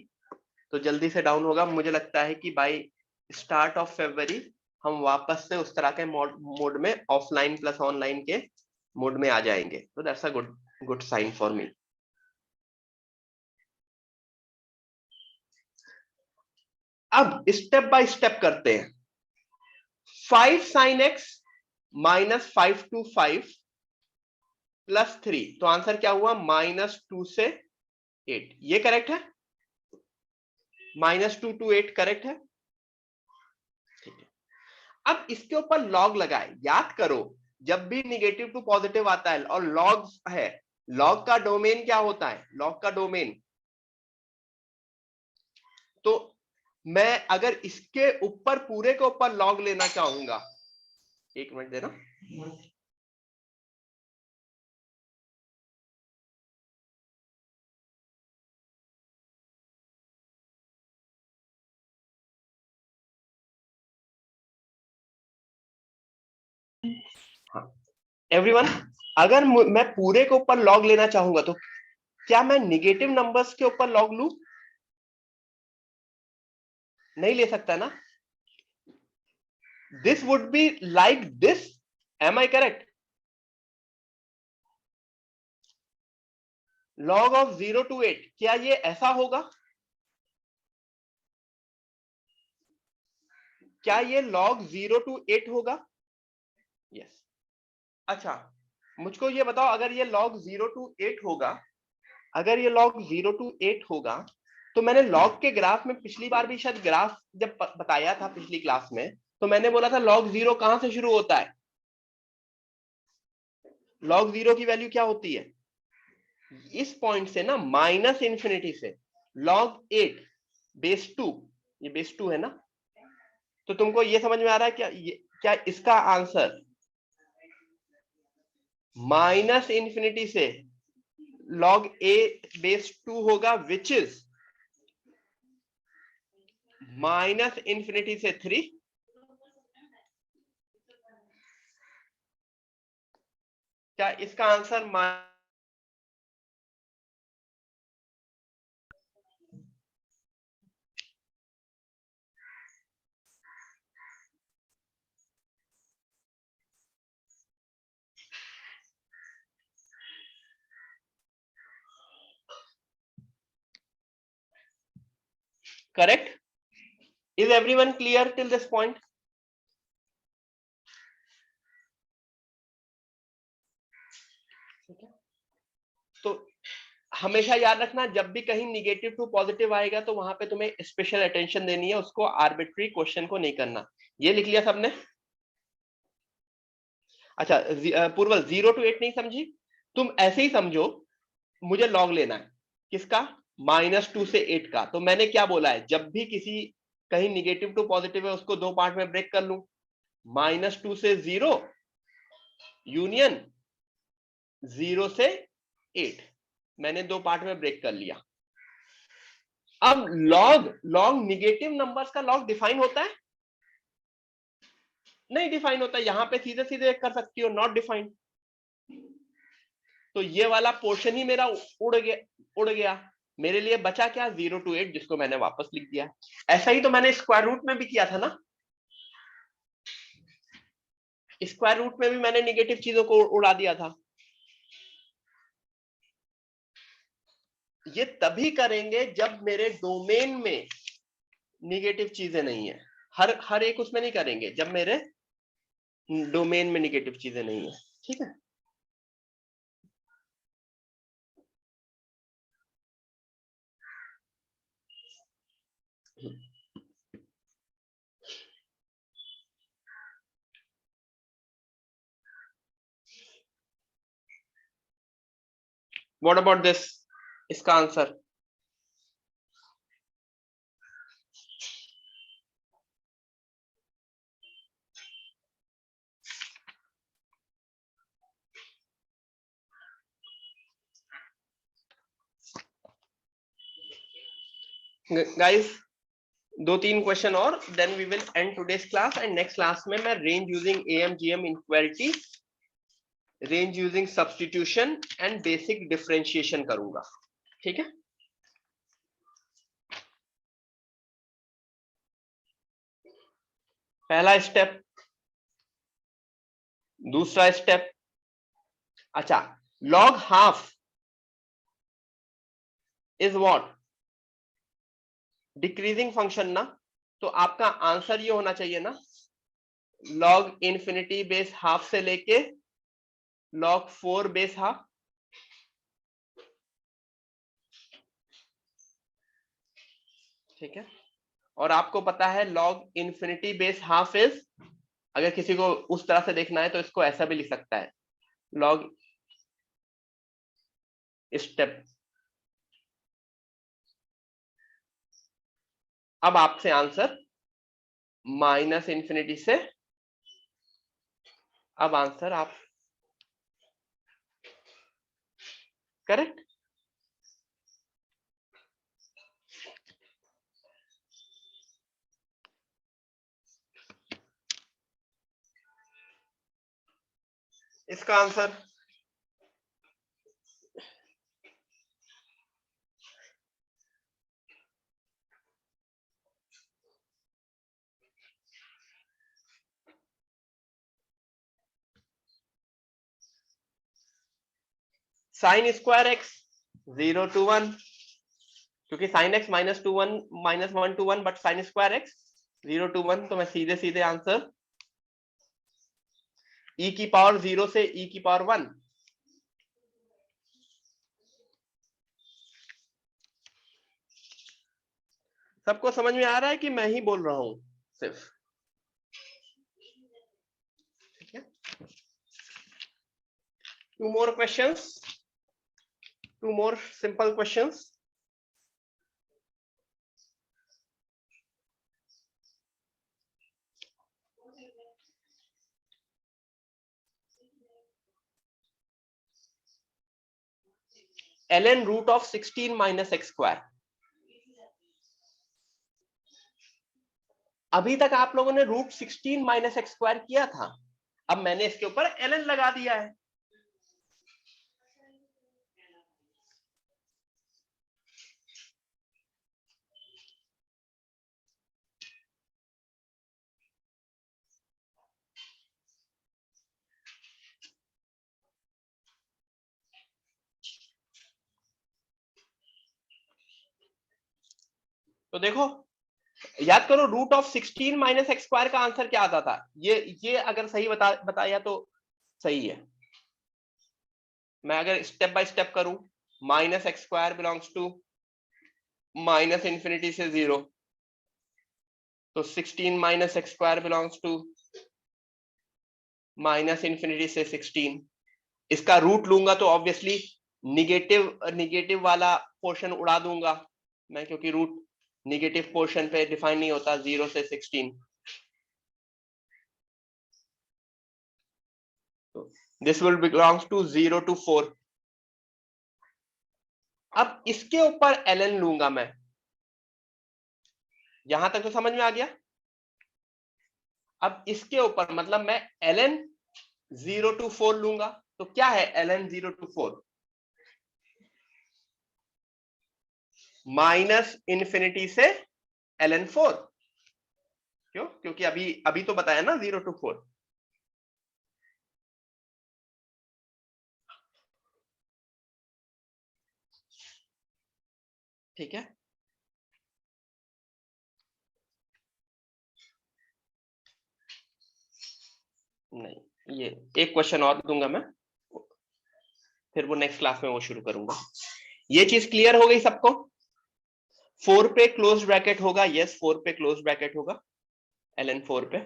Speaker 1: तो जल्दी से डाउन होगा। मुझे लगता है कि बाय स्टार्ट ऑफ फरवरी हम वापस से उस तरह के मोड में ऑफलाइन प्लस ऑनलाइन के मोड में आ जाएंगे, तो that's a good sign for me. अब स्टेप बाय स्टेप करते हैं। 5 sin x minus 5 to 5 plus 3, तो आंसर क्या हुआ? -2 से 8, ये करेक्ट है। -2 to 8 करेक्ट है। ठीक है, अब इसके ऊपर लॉग लगाए। याद करो, जब भी निगेटिव टू पॉजिटिव आता है और लॉग है, लॉग का डोमेन क्या होता है? लॉग का डोमेन, तो मैं अगर इसके ऊपर पूरे के ऊपर लॉग लेना चाहूंगा, एक मिनट देना। हाँ एवरीवन, अगर मैं पूरे के ऊपर लॉग लेना चाहूंगा तो क्या मैं निगेटिव नंबर्स के ऊपर लॉग लूं? नहीं ले सकता ना। This would be like this, am I correct? Log of 0 to 8, क्या ये ऐसा होगा? क्या ये लॉग 0 to 8 होगा? यस। अच्छा, मुझको ये बताओ, अगर ये लॉग 0 to 8 होगा, अगर ये लॉग 0 to 8 होगा, तो मैंने लॉग के ग्राफ में पिछली बार भी शायद ग्राफ जब बताया था पिछली क्लास में, तो मैंने बोला था लॉग 0 कहां से शुरू होता है? लॉग 0 की वैल्यू क्या होती है? इस पॉइंट से ना, माइनस इंफिनिटी से। लॉग 8 बेस 2, ये बेस 2 है ना, तो तुमको ये समझ में आ रहा है क्या? क्या इसका आंसर माइनस इंफिनिटी से लॉग ए बेस 2 होगा, विच इज माइनस इंफिनिटी से 3। क्या इसका answer correct? Is everyone clear till this point? तो हमेशा याद रखना, जब भी कहीं निगेटिव टू पॉजिटिव आएगा तो वहां पे तुम्हें स्पेशल अटेंशन देनी है, उसको आर्बिट्री क्वेश्चन को नहीं करना। ये लिख लिया सबने? अच्छा पूर्वल, 0 to 8 नहीं समझी? तुम ऐसे ही समझो, मुझे लॉग लेना है किसका? -2 से 8 का। तो मैंने क्या बोला है, जब भी किसी कहीं निगेटिव टू पॉजिटिव है उसको दो पार्ट में ब्रेक कर लूं। -2 से 0 यूनियन 0 से 8, मैंने दो पार्ट में ब्रेक कर लिया। अब लॉग निगेटिव नंबर्स का लॉग डिफाइन होता है? नहीं डिफाइन होता। यहां पे सीधे सीधे कर सकती हो, नॉट डिफाइंड। तो ये वाला पोर्शन ही मेरा उड़ गया। मेरे लिए बचा क्या? 0 to 8, जिसको मैंने वापस लिख दिया। ऐसा ही तो मैंने स्क्वायर रूट में भी किया था ना। स्क्वायर रूट में भी मैंने निगेटिव चीजों को उड़ा दिया था। ये तभी करेंगे जब मेरे डोमेन में निगेटिव चीजें नहीं है। हर एक उसमें नहीं करेंगे जब मेरे डोमेन में निगेटिव चीजें नहीं है। ठीक है, व्हाट अबाउट दिस? इसका आंसर गाइस, 2-3 क्वेश्चन और then we will end today's class. And next class में मैं range using AM GM inequality range using substitution and basic differentiation करूंगा। ठीक है, पहला स्टेप, दूसरा स्टेप। अच्छा, log half is what? Decreasing function ना, तो आपका आंसर ये होना चाहिए ना, लॉग इन्फिनिटी बेस हाफ से लेके लॉग 4 बेस हाफ। ठीक है, और आपको पता है log infinity base half is, अगर किसी को उस तरह से देखना है तो इसको ऐसा भी लिख सकता है, लॉग स्टेप। अब आपसे आंसर माइनस इन्फिनिटी से, अब आंसर आप करेक्ट। इसका answer sine square x 0 to 1, क्योंकि sine x -1 to 1 but sine square x 0 to 1, तो मैं सीधे सीधे आंसर e की पावर 0 से e की पावर 1। सबको समझ में आ रहा है कि मैं ही बोल रहा हूं सिर्फ? ठीक है, 2 more questions, 2 more simple questions। ln root of 16 minus x square. अभी तक आप लोगों ने रूट 16 माइनस एक्स स्क्वायर किया था, अब मैंने इसके ऊपर ln लगा दिया है। तो देखो, याद करो, root of 16 minus x square का आंसर क्या आता था? ये अगर सही बताया तो सही है। मैं अगर स्टेप बाय स्टेप करूं, minus x square belongs to minus infinity से 0, तो 16 minus x square belongs to minus infinity से 16। इसका रूट लूंगा तो ऑब्वियसली निगेटिव वाला पोर्शन उड़ा दूंगा मैं, क्योंकि रूट निगेटिव पोर्शन पे डिफाइन नहीं होता 0 से 16। This will belongs to 0 to 4। अब इसके ऊपर ln लूंगा मैं, यहां तक तो समझ में आ गया। अब इसके ऊपर मतलब मैं ln 0 to 4 लूंगा, तो क्या है ln 0 to 4? माइनस इंफिनिटी से ln 4। क्यों? क्योंकि अभी तो बताया ना 0 to 4। ठीक है, नहीं, ये एक क्वेश्चन और दूंगा मैं, फिर वो नेक्स्ट क्लास में वो शुरू करूंगा। ये चीज क्लियर हो गई सबको? 4 पे क्लोज ब्रैकेट होगा, यस 4 पे क्लोज ब्रैकेट होगा, ln 4 पे,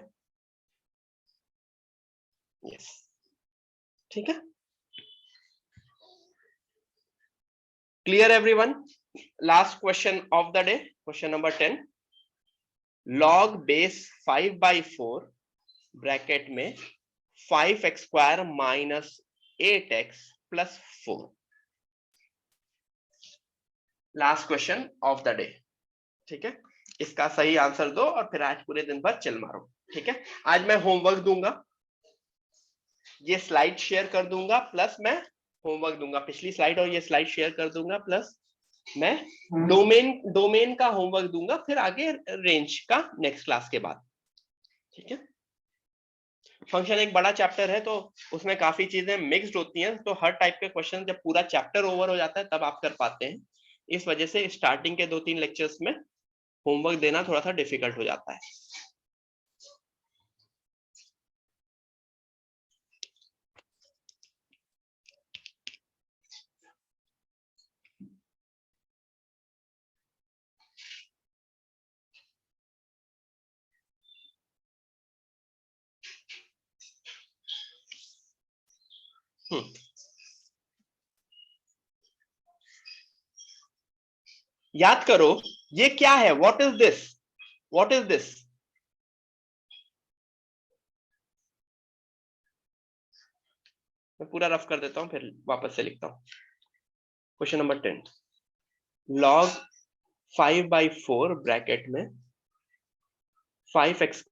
Speaker 1: यस। ठीक है, clear everyone? Last question of the day, question number 10। Log base 5/4 bracket में 5x square minus 8x plus 4। Last question of the day. ठीक है, इसका सही आंसर दो और फिर आज पूरे दिन भर चिल मारो। ठीक है, आज मैं होमवर्क दूंगा, ये स्लाइड शेयर कर दूंगा प्लस मैं होमवर्क दूंगा, पिछली स्लाइड और ये स्लाइड शेयर कर दूंगा प्लस मैं डोमेन का होमवर्क दूंगा, फिर आगे रेंज का नेक्स्ट क्लास के बाद। ठीक है, फंक्शन एक बड़ा चैप्टर है तो उसमें काफी चीजें मिक्स्ड होती हैं, तो हर टाइप के क्वेश्चन जब पूरा चैप्टर ओवर हो जाता है तब आप कर पाते हैं। इस वजह से स्टार्टिंग के 2-3 लेक्चर्स में होमवर्क देना थोड़ा सा डिफिकल्ट हो जाता है। याद करो ये क्या है, what is this, what is this? मैं पूरा रफ कर देता हूं फिर वापस से लिखता हूं। क्वेश्चन नंबर 10, log 5/4 ब्रैकेट में 5x,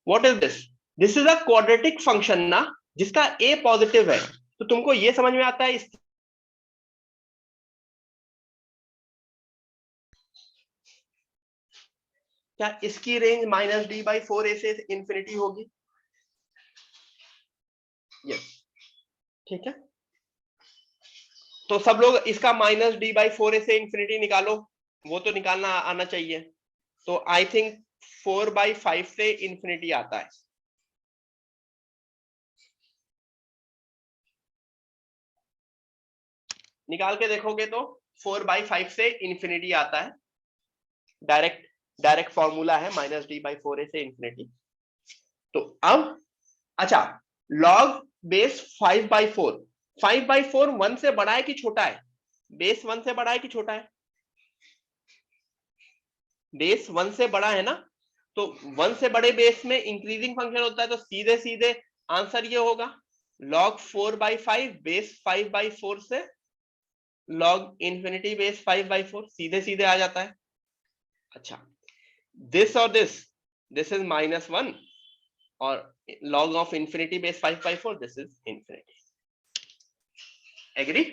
Speaker 1: what is this? This is a quadratic function ना, जिसका a पॉजिटिव है, तो तुमको ये समझ में आता है क्या इसकी रेंज -d/4a से इंफिनिटी होगी? यस, ठीक है, तो सब लोग इसका -d/4a से इंफिनिटी निकालो, वो तो निकालना आना चाहिए। तो आई थिंक 4/5 से इंफिनिटी आता है। निकाल के देखोगे तो 4/5 से इंफिनिटी आता है, डायरेक्ट फॉर्मूला है -d/4a से इंफिनिटी। तो अब अच्छा, लॉग बेस 5/4, 5/4 1 से बड़ा है कि छोटा है? बेस 1 से बड़ा है कि छोटा है? बेस 1 से बड़ा है ना, तो 1 से बड़े बेस में इंक्रीजिंग फंक्शन होता है, तो सीधे सीधे आंसर ये होगा log 4/5 बेस 5/4 से log इंफिनिटी बेस 5/4, सीधे सीधे आ जाता है। अच्छा, दिस और दिस इज -1 और log of infinity base 5/4, this is infinity. Agree?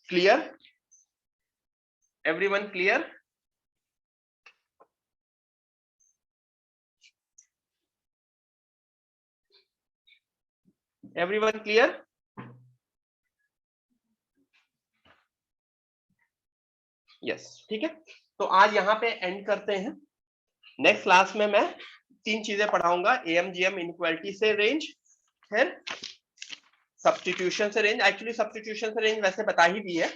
Speaker 1: Clear? Everyone clear? Everyone clear? Yes, ठीक है, तो आज यहाँ पे एंड करते हैं। नेक्स्ट क्लास में मैं 3 चीजें पढ़ाऊंगा, AMGM इनइक्वालिटी से रेंज, फिर सब्स्टिट्यूशन से रेंज। एक्चुअली सब्स्टिट्यूशन से रेंज वैसे बता ही दी है,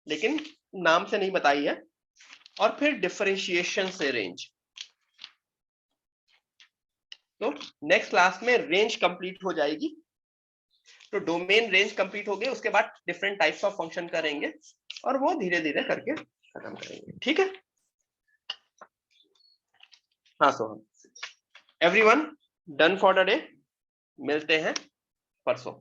Speaker 1: लेकिन नाम से नहीं बताई है, और फिर डिफरेंशिएशन से रेंज। तो नेक्स्ट क्लास में रेंज कंप्लीट हो जाएगी, तो डोमेन रेंज कंप्लीट हो गई, उसके बाद डिफरेंट टाइप्स ऑफ फंक्शन करेंगे और वो धीरे धीरे करके खत्म करेंगे। ठीक है, हाँ, so everyone done for the day, मिलते हैं परसों।